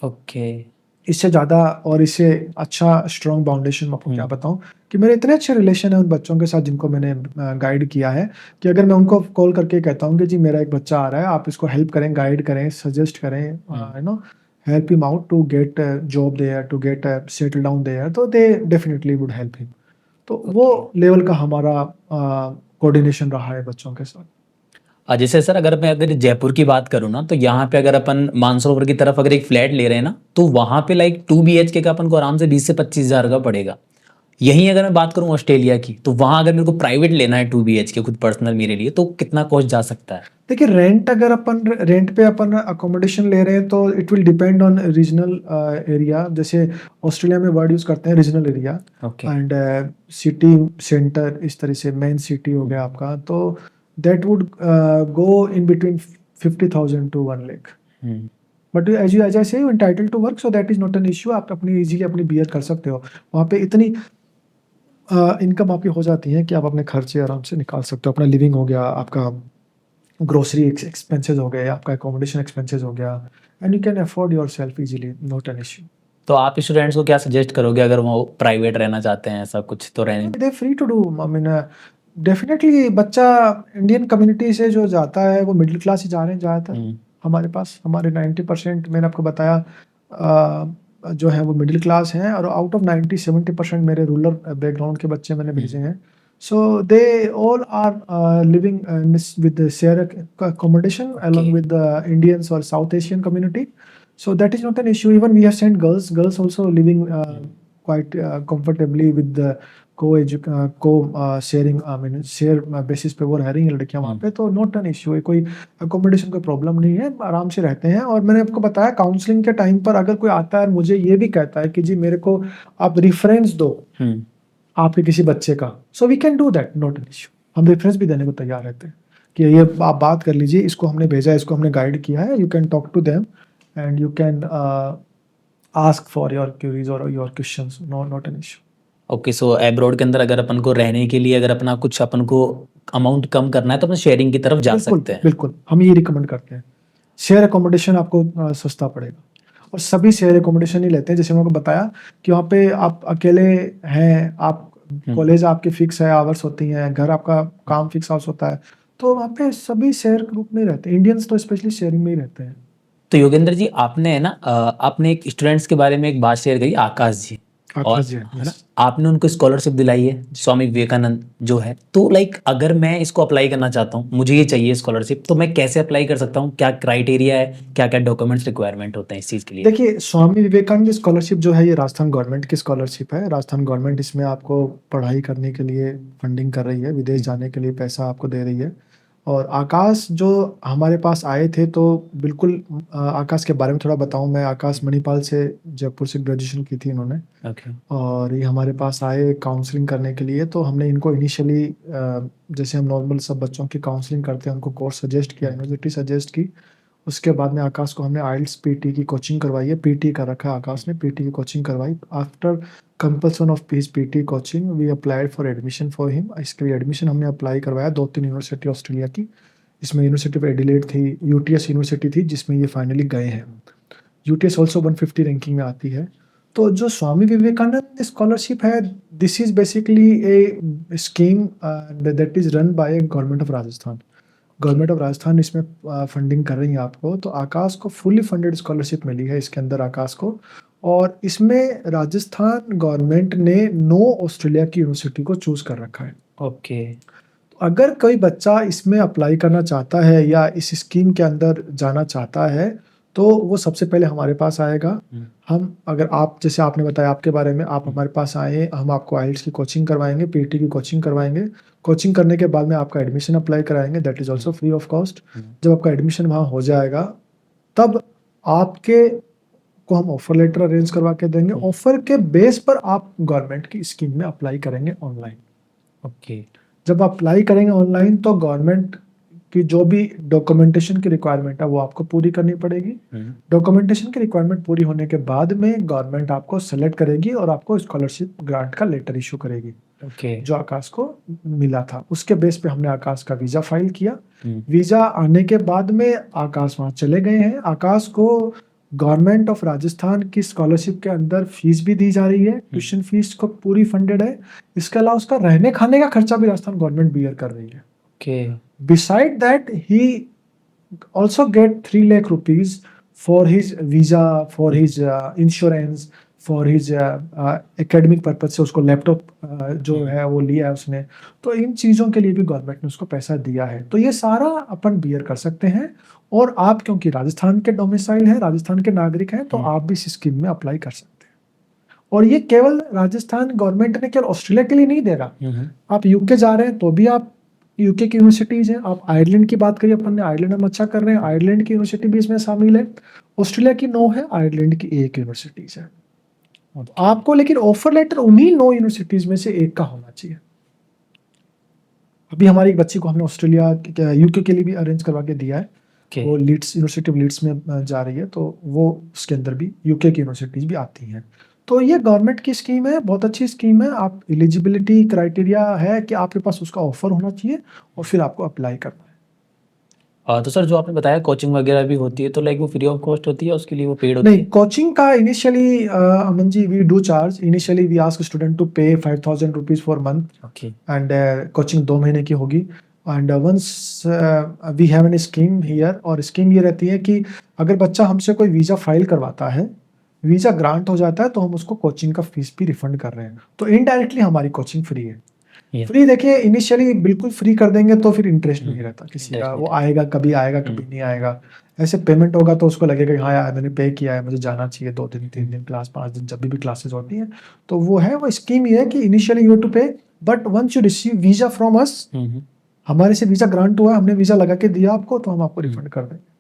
ओके। इससे ज़्यादा और इससे अच्छा स्ट्रॉन्ग फाउंडेशन मैं आपको क्या बताऊँ, कि मेरे इतने अच्छे रिलेशन है उन बच्चों के साथ जिनको मैंने गाइड किया है, कि अगर मैं उनको कॉल करके कहता हूँ कि जी मेरा एक बच्चा आ रहा है, आप इसको हेल्प करें, गाइड करें, सजेस्ट करें, help him out to get job there, to get settle down there, तो they definitely would help him. तो वो लेवल का हमारा कोऑर्डिनेशन रहा है बच्चों के साथ। जैसे सर अगर जयपुर की बात करूँ ना, तो यहाँ पे अगर अपन मानसरोवर की तरफ अगर एक फ्लैट ले रहे हैं ना, तो वहाँ पे लाइक 2 BHK का अपन को आराम से 20 से 25 हज़ार का पड़ेगा। यहीं अगर मैं बात करूँ ऑस्ट्रेलिया की, तो वहाँ अगर मेरे को प्राइवेट लेना है 2 BHK खुद पर्सनल मेरे लिए, तो कितना कॉस्ट जा सकता है? देखिए, रेंट पे अपन अकोमोडेशन ले रहे हैं तो it will depend on regional area. जैसे ऑस्ट्रेलिया में वर्ड यूज करते हैं regional area, okay. And city centre, इस तरह से मेन सिटी हो गया आपका, तो that would go in between 50,000 to 1 lakh. But as I say you entitled to work, so that is not an issue. आप अपनी इजीली अपनी बियर कर सकते हो। वहाँ पे इतनी इनकम आपकी हो जाती है कि आप अपने खर्चे आराम से निकाल सकते हो। अपना लिविंग हो गया, आपका ग्रोसरी एक्सपेंसेस हो गए, आपका अकोमोडेशन एक्सपेंसेस हो गया, and you can afford yourself easily, not an issue. तो आप स्टूडेंट्स को क्या सजेस्ट करोगे अगर वो प्राइवेट रहना चाहते हैं, ऐसा कुछ तो रहने? They free to do, I mean definitely बच्चा इंडियन कम्युनिटी से जो जाता है वो मिडिल क्लास ही जा रहे हैं ज़्यादातर। हमारे पास हमारे 90% मैंने आपको बताया जो है वो मिडिल क्लास हैं, और आउट ऑफ 90-70% मेरे रूरल बैकग्राउंड के बच्चे मैंने भेजे हैं। So they all are living with the shared accommodation along with the Indians or South Asian community. So that is not an issue. Even we have sent girls also living quite comfortably with the sharing, I mean share basis पे वो रह रही हैं लड़कियां वहाँ पे, तो not an issue है। कोई अकोमोडेशन कोई प्रॉब्लम नहीं है, आराम से रहते हैं। और मैंने आपको बताया काउंसलिंग के टाइम पर अगर कोई आता है और मुझे ये भी कहता है कि जी मेरे को आप रिफरेंस दो आपके किसी बच्चे का, so we can do that, not an issue. हम रेफरेंस भी देने को तैयार रहते हैं कि ये आप बात कर लीजिए, इसको हमने भेजा, इसको हमने गाइड किया है, you can talk to them and you can ask for your queries और your questions, not an issue. Okay. So abroad के अंदर अगर अपन को रहने के लिए अगर अपना कुछ अपन को अमाउंट कम करना है तो अपन शेयरिंग की तरफ जा सकते हैं। बिल्कुल, हम ये रिकमेंड करते हैं। शेयर अकोमोडेशन आपको सस्ता पड़ेगा, और सभी शेयर अकोमोडेशन ही लेते हैं। जैसे मैंने आपको बताया कि वहाँ पे आप अकेले हैं, आप कॉलेज आपके फिक्स है, आवर्स होती हैं, घर आपका काम फिक्स आवर्स होता है, तो वहाँ पे सभी शेयर ग्रुप में ही रहते हैं। इंडियंस तो स्पेशली शेयरिंग में ही रहते हैं। तो योगेंद्र जी, आपने है ना आपने एक स्टूडेंट्स के बारे में एक बात शेयर करी, आकाश जी, और है ना आपने उनको स्कॉलरशिप दिलाई है स्वामी विवेकानंद जो है। तो लाइक अगर मैं इसको अप्लाई करना चाहता हूँ, मुझे ये चाहिए स्कॉलरशिप, तो मैं कैसे अप्लाई कर सकता हूँ? क्या क्राइटेरिया है, क्या क्या डॉक्यूमेंट्स रिक्वायरमेंट होते हैं इस चीज़ के लिए? देखिए, स्वामी विवेकानंद स्कॉलरशिप जो है ये राजस्थान गवर्नमेंट की स्कॉलरशिप है। राजस्थान गवर्नमेंट इसमें आपको पढ़ाई करने के लिए फंडिंग कर रही है, विदेश जाने के लिए पैसा आपको दे रही है। और आकाश जो हमारे पास आए थे तो बिल्कुल आकाश के बारे में थोड़ा बताऊं मैं। आकाश मणिपाल से जयपुर से ग्रेजुएशन की थी इन्होंने, ओके। और ये हमारे पास आए काउंसलिंग करने के लिए। तो हमने इनको इनिशियली जैसे हम नॉर्मल सब बच्चों की काउंसलिंग करते हैं, उनको कोर्स सजेस्ट किया, यूनिवर्सिटी सजेस्ट की। उसके बाद में आकाश को हमने आइल्स पीटी की कोचिंग करवाई है, पीटी कर रखा है आकाश ने, पीटी की कोचिंग करवाई। After compulsion of piece PT coaching we applied for admission for him. इसके लिए एडमिशन हमने अप्लाई करवाया 2-3 यूनिवर्सिटी ऑस्ट्रेलिया की। इसमें यूनिवर्सिटी ऑफ एडिलेड थी, यूटीएस यूनिवर्सिटी थी जिसमें ये फाइनली गए हैं। यूटीएस ऑल्सो 150 रैंकिंग में आती है। तो जो स्वामी विवेकानंद स्कॉलरशिप है, this is basically A scheme that is run by government of Rajasthan. Government of Rajasthan इसमें फंडिंग कर रही है आपको। तो आकाश को फुली फंडेड स्कॉलरशिप मिली है इसके अंदर आकाश को। और इसमें राजस्थान गवर्नमेंट ने 9 ऑस्ट्रेलिया की यूनिवर्सिटी को चूज कर रखा है। ओके। तो अगर कोई बच्चा इसमें अप्लाई करना चाहता है या इस स्कीम के अंदर जाना चाहता है तो वो सबसे पहले हमारे पास आएगा। हम, अगर आप, जैसे आपने बताया आपके बारे में, आप हमारे पास आए, हम आपको आइल्स की कोचिंग करवाएंगे, पीटी की कोचिंग करवाएंगे। कोचिंग करने के बाद में आपका एडमिशन अप्लाई कराएंगे, that is also free of cost. जब आपका एडमिशन वहाँ हो जाएगा तब आपके को हम ऑफर लेटर अरेंज करवा के देंगे। ऑफर के बेस पर आप गवर्नमेंट की स्कीम में अप्लाई करेंगे ऑनलाइन। ओके। जब आप अप्लाई करेंगे ऑनलाइन तो गवर्नमेंट की जो भी डॉक्यूमेंटेशन की रिक्वायरमेंट है वो आपको पूरी करनी पड़ेगी। डॉक्यूमेंटेशन की रिक्वायरमेंट पूरी होने के बाद में गवर्नमेंट आपको सेलेक्ट करेगी और आपको स्कॉलरशिप ग्रांट का लेटर इशू करेगी। ओके। जो आकाश को मिला था उसके बेस पे हमने आकाश का वीजा फाइल किया। वीजा आने के बाद में आकाश वहां चले गए हैं। आकाश को गवर्नमेंट ऑफ राजस्थान की स्कॉलरशिप के अंदर फीस भी दी जा रही है, ट्यूशन फीस को पूरी फंडेड है। इसके अलावा उसका रहने खाने का खर्चा भी राजस्थान गवर्नमेंट बियर कर रही है। Okay. Beside that, he also get 3 lakh rupees for his visa, for his insurance, for his academic purpose से उसको लैपटॉप जो है वो लिया है उसने। तो इन चीज़ों के लिए भी गवर्नमेंट ने उसको पैसा दिया है। तो ये सारा अपन बियर कर सकते हैं। और आप क्योंकि राजस्थान के डोमिसाइल हैं, राजस्थान के नागरिक हैं, तो आप भी इस स्कीम में अप्लाई कर सकते हैं। और ये केवल राजस्थान गवर्नमेंट ने केवल ऑस्ट्रेलिया के लिए नहीं दे रहा। आप यूके जा रहे हैं तो भी आप, यूके की यूनिवर्सिटीज हैं। आप आयरलैंड की बात करिए, अपन ने आयरलैंड में अच्छा कर रहे हैं, आयरलैंड की यूनिवर्सिटी भी इसमें शामिल है। ऑस्ट्रेलिया की 9 है, आयरलैंड की 1 यूनिवर्सिटीज है। तो आपको लेकिन ऑफर लेटर उन्हीं 9 यूनिवर्सिटीज में से एक का होना चाहिए। अभी हमारी एक बच्ची को हमने ऑस्ट्रेलिया यूके के लिए भी अरेंज करवा के दिया है। वो लीड्स, यूनिवर्सिटी ऑफ लीड्स में जा रही है, तो वो उसके अंदर भी यूके की यूनिवर्सिटीज भी आती हैं। तो ये गवर्नमेंट की स्कीम है, बहुत अच्छी स्कीम है। आप एलिजिबिलिटी क्राइटेरिया है कि आपके पास उसका ऑफर होना चाहिए और फिर आपको अप्लाई करना है। तो सर जो आपने बताया कोचिंग वगैरह भी होती है, तो लाइक वो फ्री ऑफ कॉस्ट होती है, उसके लिए वो पेड होती नहीं, कोचिंग का initially Aman ji we do charge. Initially we ask student to pay 5000 rupees for month. Okay. And coaching 2 महीने की होगी। And once we have an scheme here, और स्कीम ये रहती है कि अगर बच्चा हमसे कोई वीज़ा फाइल करवाता है, वीज़ा ग्रांट हो जाता है, तो हम उसको कोचिंग का फीस भी रिफंड कर रहे हैं। तो इनडायरेक्टली हमारी कोचिंग फ्री है। फ्री देखिए, इनिशियली बिल्कुल फ्री कर देंगे तो फिर इंटरेस्ट नहीं रहता किसी का। वो आएगा, कभी नहीं आएगा। ऐसे पेमेंट होगा तो उसको लगेगा हाँ यार मैंने पे किया है, मुझे जाना चाहिए 2 दिन 3 दिन क्लास, 5 दिन, जब भी क्लासेस होती हैं। तो वो है, वो स्कीम ये है कि initially you to pay, but once you receive visa from us, हमारे से वीजा ग्रांट हुआ है, हमने वीजा लगा के दिया आपको, तो हम आपको रिफंड कर देंगे।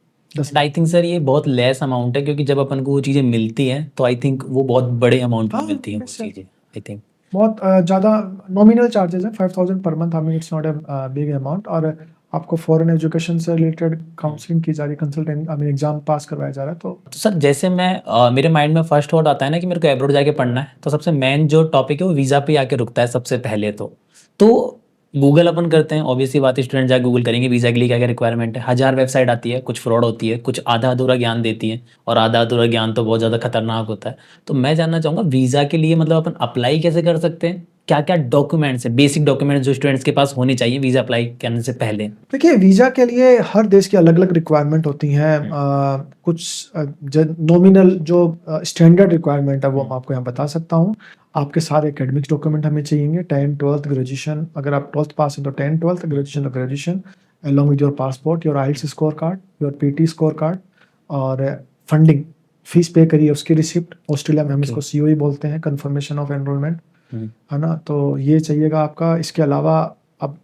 आई थिंक सर ये बहुत लेस अमाउंट है, क्योंकि जब अपन को वो चीज़ें मिलती हैं तो आई थिंक वो बहुत बड़े अमाउंट में मिलती हैं वो चीज़ें। आई थिंक बहुत ज़्यादा नॉमिनल चार्जेस हैं, 5000 per month. I mean it's not a big amount. और आपको फॉरेन एजुकेशन से रिलेटेड काउंसलिंग की जा रही है, कंसल्टेंट, आई मीन एग्जाम पास करवाया जा रहा है। तो सर जैसे मैं मेरे माइंड में फर्स्ट थॉट आता है ना कि मेरे को एब्रॉड जाके पढ़ना है, तो सबसे मेन जो टॉपिक है वो वीज़ा पे आके रुकता है सबसे पहले। तो गूगल अपन करते हैं, ऑब्वियसली बात है, स्टूडेंट जाके गूगल करेंगे वीज़ा के लिए क्या क्या रिक्वायरमेंट है। 1000 वेबसाइट आती है, कुछ फ्रॉड होती है, कुछ आधा अधूरा ज्ञान देती है, और आधा अधूरा ज्ञान तो बहुत ज़्यादा खतरनाक होता है। तो मैं जानना चाहूँगा वीज़ा के लिए मतलब अपन अप्लाई कैसे कर सकते हैं, क्या क्या डॉक्यूमेंट्स है, बेसिक डॉक्यूमेंट्स जो स्टूडेंट्स के पास होनी चाहिए वीज़ा अप्लाई करने से पहले। देखिए, वीज़ा के लिए हर देश की अलग अलग रिक्वायरमेंट होती हैं। कुछ नॉमिनल जो स्टैंडर्ड रिक्वायरमेंट है वो मैं आपको यहाँ बता सकता हूँ। आपके सारे एकेडमिक्स डॉक्यूमेंट हमें चाहिए, 10th 12th ग्रेजुएशन। अगर आप 12th पास हैं तो 10th 12th, ग्रेजुएशन तो graduation, along with your passport, your IELTS score card, your PT score card, और फंडिंग, फीस पे करिए उसकी रिसिप्ट। ऑस्ट्रेलिया में हम इसको COE बोलते हैं, कंफर्मेशन ऑफ एनरोलमेंट, है ना। तो ये चाहिएगा आपका। इसके अलावा अब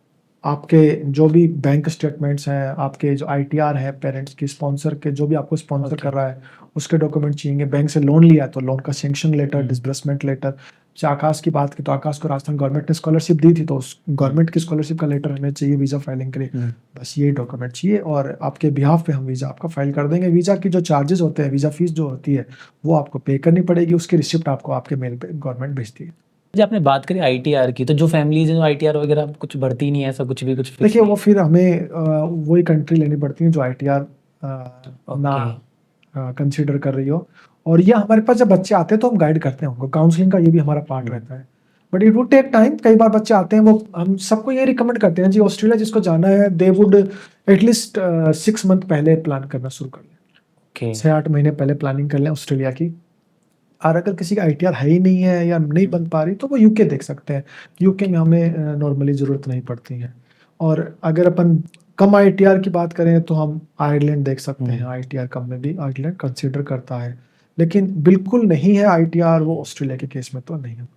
आपके जो भी बैंक स्टेटमेंट्स हैं, आपके जो ITR है पेरेंट्स की, स्पॉन्सर के जो भी आपको स्पॉन्सर ओके। कर रहा है उसके डॉक्यूमेंट चाहिए। बैंक से लोन लिया तो लोन का सैंक्शन लेटर, डिसबर्समेंट लेटर। से आकाश की बात की तो आकाश को राजस्थान गवर्नमेंट ने स्कॉलरशिप दी थी, तो उस गवर्नमेंट की स्कॉलरशिप का लेटर हमें चाहिए वीज़ा फाइलिंग के लिए। बस ये डॉक्यूमेंट चाहिए और आपके बिहाफ पे हम वीज़ा आपका फाइल कर देंगे। वीज़ा की जो चार्जेस होते हैं, वीज़ा फीस जो होती है वो आपको पे करनी पड़ेगी, उसकी रिसिप्ट आपको आपके मेल पे गवर्नमेंट भेजती है। जब आपने बात करी आईटीआर की, तो जो फैमिलीज हैं जो आईटीआर वगैरह कुछ भरती नहीं है, ऐसा कुछ भी कुछ फिक्स देखिए नहीं वो फिर हमें वही कंट्री लेनी पड़ती है जो ITR ना ओके। कंसीडर कर रही हो। और ये हमारे पास जब बच्चे आते हैं तो हम गाइड करते हैं उनको, काउंसलिंग का ये भी हमारा पार्ट रहता है। But it would take time. कई बार बच्चे आते हैं, वो हम सबको ये रिकमेंड करते हैं जी, ऑस्ट्रेलिया जिसको जाना है दे वुड एटलीस्ट 6 मंथ पहले प्लान करना शुरू कर लें, ओके। 6-8 महीने पहले प्लानिंग कर लें ऑस्ट्रेलिया की। और अगर किसी का ITR है ही नहीं है या नहीं बन पा रही तो वो यूके देख सकते हैं। यूके में हमें नॉर्मली ज़रूरत नहीं पड़ती है। और अगर अपन कम ITR की बात करें तो हम आयरलैंड देख सकते हैं। ITR कम में भी आयरलैंड कंसीडर करता है, लेकिन बिल्कुल नहीं है ITR वो ऑस्ट्रेलिया के केस में तो नहीं है।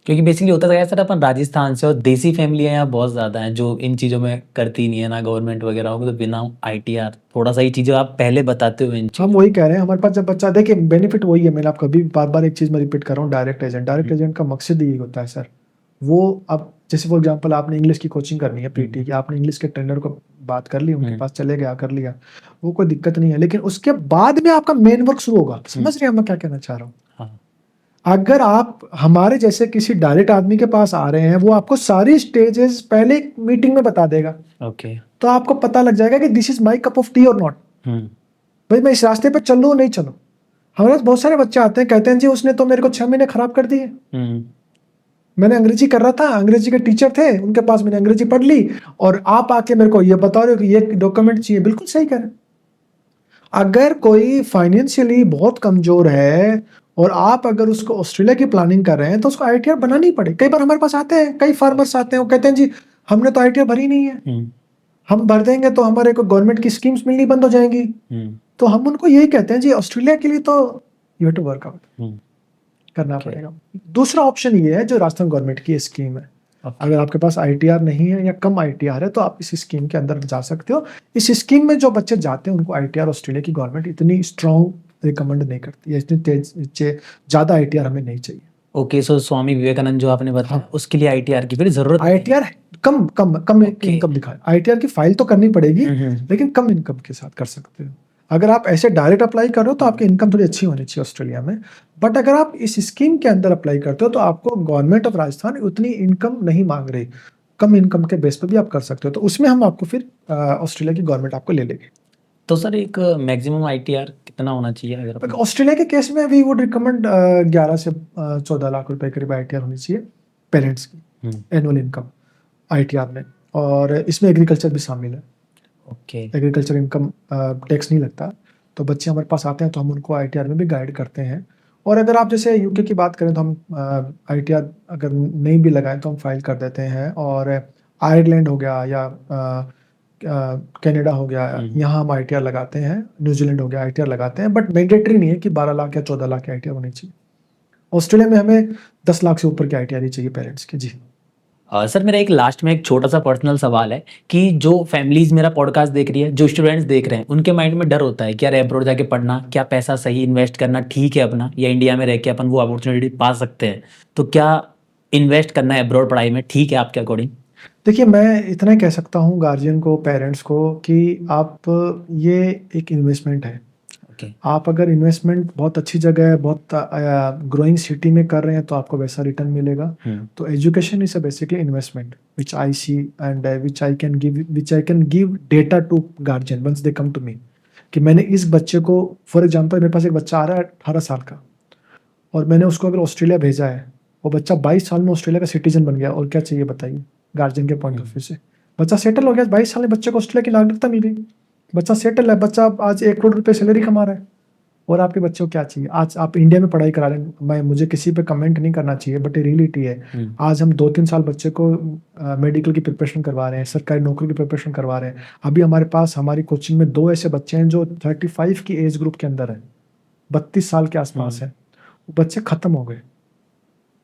क्योंकि बेसिकली होता है सर, अपन राजस्थान से और देसी फैमिलियां यहाँ बहुत ज़्यादा हैं जो इन चीज़ों में करती नहीं है ना, गवर्नमेंट वगैरह हो, तो बिना आईटीआर थोड़ा सा ये चीज़ें आप पहले बताते हुए इन हम वही कह रहे हैं, हमारे पास जब बच्चा देखिए बेनिफिट वही है। मैंने आपको अभी बार बार एक चीज़ मैं रिपीट कर रहा हूँ, डायरेक्ट एजेंट का मकसद यही होता है सर। वो अब जैसे फॉर एग्जांपल आपने इंग्लिश की कोचिंग करनी है PT की, आपने इंग्लिश के ट्रेनर को बात कर ली, उनके पास चले गया, कर लिया, वो कोई दिक्कत नहीं है। लेकिन उसके बाद में आपका मेन वर्क शुरू होगा। समझ रहे हैं मैं क्या कहना चाह रहा हूँ? हाँ। अगर आप हमारे जैसे किसी डायरेक्ट आदमी के पास आ रहे हैं, वो आपको सारी स्टेजेस पहले मीटिंग में बता देगा। ओके। तो आपको पता लग जाएगा कि this is my cup of T और नॉट। भाई मैं इस रास्ते पर चलूँ नहीं चलूँ। हमारे पास बहुत सारे बच्चे आते हैं, कहते हैं जी उसने तो मेरे को 6 महीने खराब कर दिए। मैंने अंग्रेजी कर रहा था, अंग्रेजी के टीचर थे उनके पास, मैंने अंग्रेजी पढ़ ली और आप आके मेरे को ये बता रहे हो कि ये डॉक्यूमेंट चाहिए। बिल्कुल सही कह रहे हैं। अगर कोई फाइनेंशियली बहुत कमजोर है और आप अगर उसको ऑस्ट्रेलिया की प्लानिंग कर रहे हैं तो उसको ITR बनानी पड़े। कई बार हमारे पास आते हैं, कई फार्मर्स आते हैं, वो कहते हैं जी हमने तो ITR भरी नहीं है, हम भर देंगे तो हमारे को गवर्नमेंट की स्कीम्स मिलनी बंद हो जाएंगी। तो हम उनको यही कहते हैं जी ऑस्ट्रेलिया के लिए तो you have to work out करना पड़ेगा। दूसरा ऑप्शन ये है जो राजस्थान गवर्नमेंट की स्कीम है। अगर आपके पास ITR नहीं है या कम ITR है तो आप इस स्कीम के अंदर जा सकते हो। इस स्कीम में जो बच्चे जाते हैं उनको ITR ऑस्ट्रेलिया की गवर्नमेंट इतनी स्ट्रॉन्ग रिकमेंड नहीं करती है, इतनी तेज ज़्यादा ITR हमें नहीं चाहिए। ओके। सो स्वामी विवेकानंद जो आपने बताया उसके लिए आईटीआर की फिर जरूरत ITR कम इनकम दिखाए। ITR की फाइल तो करनी पड़ेगी, लेकिन कम इनकम के साथ कर सकते हो। अगर आप ऐसे डायरेक्ट अप्लाई कर रहे हो तो आपकी इनकम थोड़ी अच्छी होनी चाहिए ऑस्ट्रेलिया में। बट अगर आप इस स्कीम के अंदर अप्लाई करते हो तो आपको गवर्नमेंट ऑफ राजस्थान उतनी इनकम नहीं मांग रही, कम इनकम के बेस पर भी आप कर सकते हो। तो उसमें हम आपको फिर ऑस्ट्रेलिया की गवर्नमेंट आपको ले लेगी। तो सर एक मैक्सिमम आईटीआर कितना होना चाहिए अगर ऑस्ट्रेलिया के केस में वी वुड रिकमेंड 11 से 14 लाख रुपए करीब ITR होनी चाहिए पेरेंट्स की एनुअल इनकम ITR में। और इसमें एग्रीकल्चर भी शामिल है। ओके। एग्रीकल्चर इनकम टैक्स नहीं लगता। तो बच्चे हमारे पास आते हैं तो हम उनको ITR में भी गाइड करते हैं। और अगर आप जैसे यूके की बात करें तो हम ITR अगर नहीं भी लगाएं तो हम फाइल कर देते हैं। और आयरलैंड हो गया या कनाडा हो गया, यहाँ हम ITR लगाते हैं। न्यूजीलैंड हो गया ITR लगाते हैं, बट मैंडेटरी नहीं है कि 12 लाख या 14 लाख की ITR होनी चाहिए। ऑस्ट्रेलिया में हमें 10 लाख से ऊपर की ITR ही चाहिए पेरेंट्स की। जी सर मेरा एक लास्ट में एक छोटा सा पर्सनल सवाल है कि जो फैमिलीज मेरा पॉडकास्ट देख रही है, जो स्टूडेंट्स देख रहे हैं, उनके माइंड में डर होता है कि यार अब्रॉड जाके पढ़ना, क्या पैसा सही इन्वेस्ट करना ठीक है अपना, या इंडिया में रह के अपन वो अपॉर्चुनिटी पा सकते हैं, तो क्या इन्वेस्ट करना है अब्रॉड पढ़ाई में ठीक है आपके अकॉर्डिंग? देखिए मैं इतना कह सकता हूँ गार्जियन को, पेरेंट्स को कि आप ये एक इन्वेस्टमेंट है। ओके। आप अगर इन्वेस्टमेंट बहुत अच्छी जगह है, बहुत ग्रोइंग सिटी में कर रहे हैं तो आपको वैसा रिटर्न मिलेगा। तो education is a basically investment which I see and which I can give data to guardian once they come to me कि मैंने इस बच्चे को, फॉर एग्जांपल मेरे पास एक बच्चा आ रहा है 18 साल का और मैंने उसको अगर ऑस्ट्रेलिया भेजा है, वो बच्चा 22 साल में ऑस्ट्रेलिया का सिटीजन बन गया, और क्या चाहिए बताइए गार्जियन के पॉइंट ऑफ व्यू से। बच्चा सेटल हो गया, 22 साल में बच्चे को ऑस्ट्रेलिया की नागरिकता मिल गई, बच्चा सेटल है, बच्चा आज 1 करोड़ रुपए सैलरी कमा रहा है। और आपके बच्चे को क्या चाहिए? आज आप इंडिया में पढ़ाई करा रहे हैं, मुझे किसी पे कमेंट नहीं करना चाहिए, बट ये रियलिटी है। आज हम 2-3 साल बच्चे को मेडिकल की प्रिपरेशन करवा रहे हैं, सरकारी नौकरी की प्रिपरेशन करवा रहे हैं। अभी हमारे पास हमारी कोचिंग में 2 ऐसे बच्चे हैं जो 35 की एज ग्रुप के अंदर है, 32 साल के आसपास है, वो बच्चे खत्म हो गए।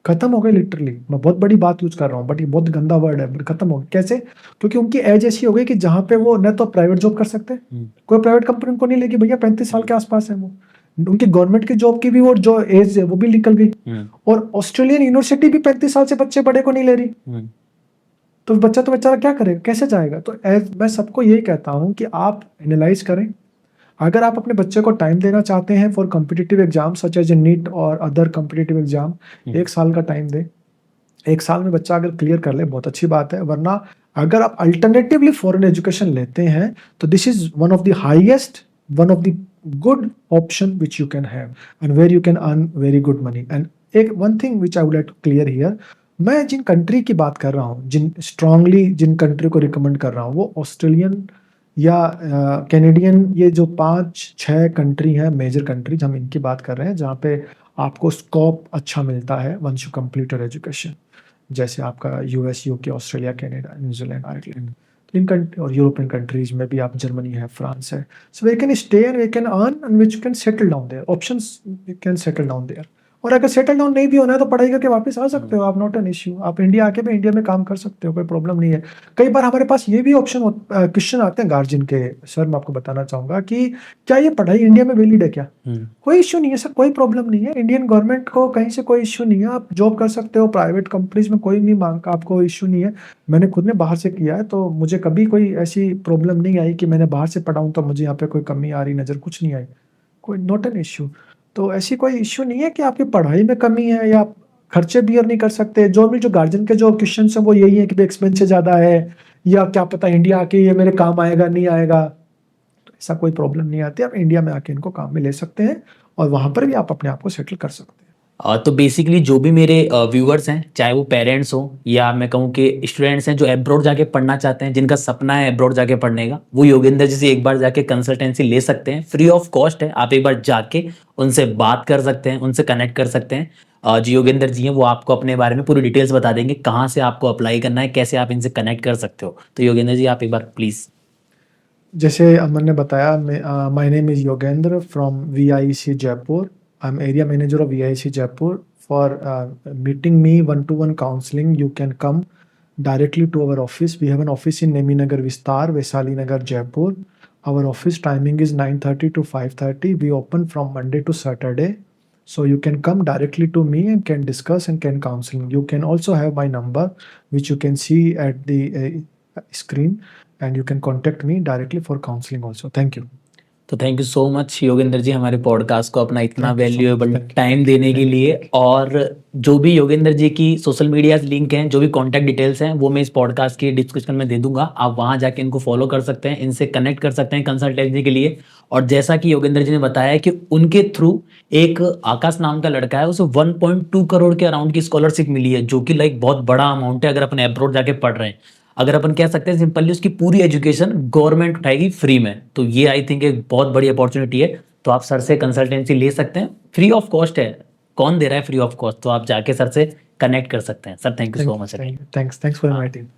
खत्म हो गए लिटरली। मैं बहुत बड़ी बात यूज कर रहा हूँ बट ये बहुत गंदा वर्ड है, बट खत्म हो गए। कैसे? क्योंकि उनकी एज ऐसी हो गई कि जहाँ पे वो न तो प्राइवेट जॉब कर सकते हैं, कोई प्राइवेट कंपनी उनको नहीं लेगी भैया, 35 साल के आसपास है वो। उनकी गवर्नमेंट की जॉब की भी वो जो एज है वो भी निकल गई। और ऑस्ट्रेलियन यूनिवर्सिटी भी 35 साल से बच्चे बड़े को नहीं ले रही। तो बच्चा तो बेचारा क्या करेगा, कैसे जाएगा? तो मैं सबको यही कहता हूँ कि आप एनालाइज करें। अगर आप अपने बच्चे को टाइम देना चाहते हैं for competitive exam such as a NEET और अदर कॉम्पिटिटिव एग्जाम, 1 साल का टाइम दें। 1 साल में बच्चा अगर क्लियर कर ले बहुत अच्छी बात है, वरना अगर आप अल्टरनेटिवली फॉरेन एजुकेशन लेते हैं तो this is one of the highest, one of the good option which you can have and where you can earn very good money. And एक one thing which I would like to clear here, मैं जिन country की बात कर रहा हूँ, जिन country को recommend कर रहा हूँ, वो ऑस्ट्रेलियन या कैनेडियन, ये जो 5-6 कंट्री हैं, मेजर कंट्रीज, हम इनकी बात कर रहे हैं जहाँ पे आपको स्कोप अच्छा मिलता है once you complete your education. जैसे आपका US, UK, Australia, Canada, New Zealand, Ireland, तो इन कंट्री और यूरोपियन कंट्रीज में भी आप, जर्मनी है, फ्रांस है। So we can stay and we can earn and which can settle down there, options we can settle down there. और अगर सेटल डाउन नहीं भी होना है तो पढ़ाई करके वापस आ सकते हो आप, नॉट एन इश्यू। आप इंडिया आके भी इंडिया में काम कर सकते हो, कोई प्रॉब्लम नहीं है। कई बार हमारे पास ये भी ऑप्शन क्वेश्चन आते हैं गार्जियन के, सर मैं आपको बताना चाहूँगा कि क्या ये पढ़ाई इंडिया में वैलिड है क्या? कोई इश्यू नहीं है सर, कोई प्रॉब्लम नहीं है। इंडियन गवर्नमेंट को कहीं से कोई इश्यू नहीं है, आप जॉब कर सकते हो प्राइवेट कंपनीज में, कोई नहीं मांगता, आपको इश्यू नहीं है। मैंने खुद ने बाहर से किया है तो मुझे कभी कोई ऐसी प्रॉब्लम नहीं आई कि मैंने बाहर से पढ़ा हूँ तो मुझे यहाँ पे कोई कमी आ रही नज़र, कुछ नहीं आई, कोई नॉट एन इश्यू। तो ऐसी कोई इश्यू नहीं है कि आपकी पढ़ाई में कमी है या आप खर्चे बियर नहीं कर सकते। जो गार्जियन के जो क्वेश्चन है वो यही है कि एक्सपेंस ज़्यादा है या क्या पता इंडिया आके ये मेरे काम आएगा नहीं आएगा, तो ऐसा कोई प्रॉब्लम नहीं आती। आप इंडिया में आके इनको काम में ले सकते हैं और वहाँ पर भी आप अपने आप को सेटल कर सकते हैं। तो बेसिकली जो भी मेरे व्यूअर्स हैं, चाहे वो पेरेंट्स हो या मैं कहूँ कि स्टूडेंट्स हैं जो एब्रॉड जाके पढ़ना चाहते हैं, जिनका सपना है एब्रॉड जाके पढ़ने का, वो योगेंद्र जी से एक बार जाके कंसल्टेंसी ले सकते हैं, फ्री ऑफ कॉस्ट है। आप एक बार जाके उनसे बात कर सकते हैं, उनसे कनेक्ट कर सकते हैं। जो योगेंद्र जी हैं वो आपको अपने बारे में पूरी डिटेल्स बता देंगे, कहाँ से आपको अप्लाई करना है, कैसे आप इनसे कनेक्ट कर सकते हो। तो योगेंद्र जी आप एक बार प्लीज़। जैसे अमन ने बताया, my name is Yogendra from VIC Jaipur. I am area manager of VIC Jaipur. For meeting me 1-to-1 counselling you can come directly to our office. We have an office in Neminagar Vistar, Vaisali Nagar, Jaipur. Our office timing is 9:30 to 5:30. We open from Monday to Saturday. So you can come directly to me and can discuss and can counseling. You can also have my number, which you can see at the screen, and you can contact me directly for counseling also. Thank you. तो thank you so much Yogendra ji हमारे podcast को अपना इतना Thank you so much. Valuable Thank you. Time देने के लिए। और जो भी योगेंद्र जी की सोशल मीडिया लिंक हैं, जो भी कॉन्टैक्ट डिटेल्स हैं, वो मैं इस पॉडकास्ट की डिस्क्रिप्शन में दे दूंगा। आप वहाँ जाके इनको फॉलो कर सकते हैं, इनसे कनेक्ट कर सकते हैं कंसल्टेंसी के लिए। और जैसा कि योगेंद्र जी ने बताया कि उनके थ्रू एक आकाश नाम का लड़का है, उसे 1.2 करोड़ के अराउंड की स्कॉलरशिप मिली है, जो कि लाइक बहुत बड़ा अमाउंट है अगर अपन अब्रॉड जाके पढ़ रहे हैं। अगर अपन कह सकते हैं सिंपली उसकी पूरी एजुकेशन गवर्नमेंट उठाएगी फ्री में। तो ये आई थिंक एक बहुत बड़ी अपॉर्चुनिटी है। तो आप सर से कंसल्टेंसी ले सकते हैं, फ्री ऑफ कॉस्ट है। कौन दे रहा है फ्री ऑफ कॉस्ट? तो आप जाके सर से कनेक्ट कर सकते हैं। Sir thank you so much. Thanks for inviting.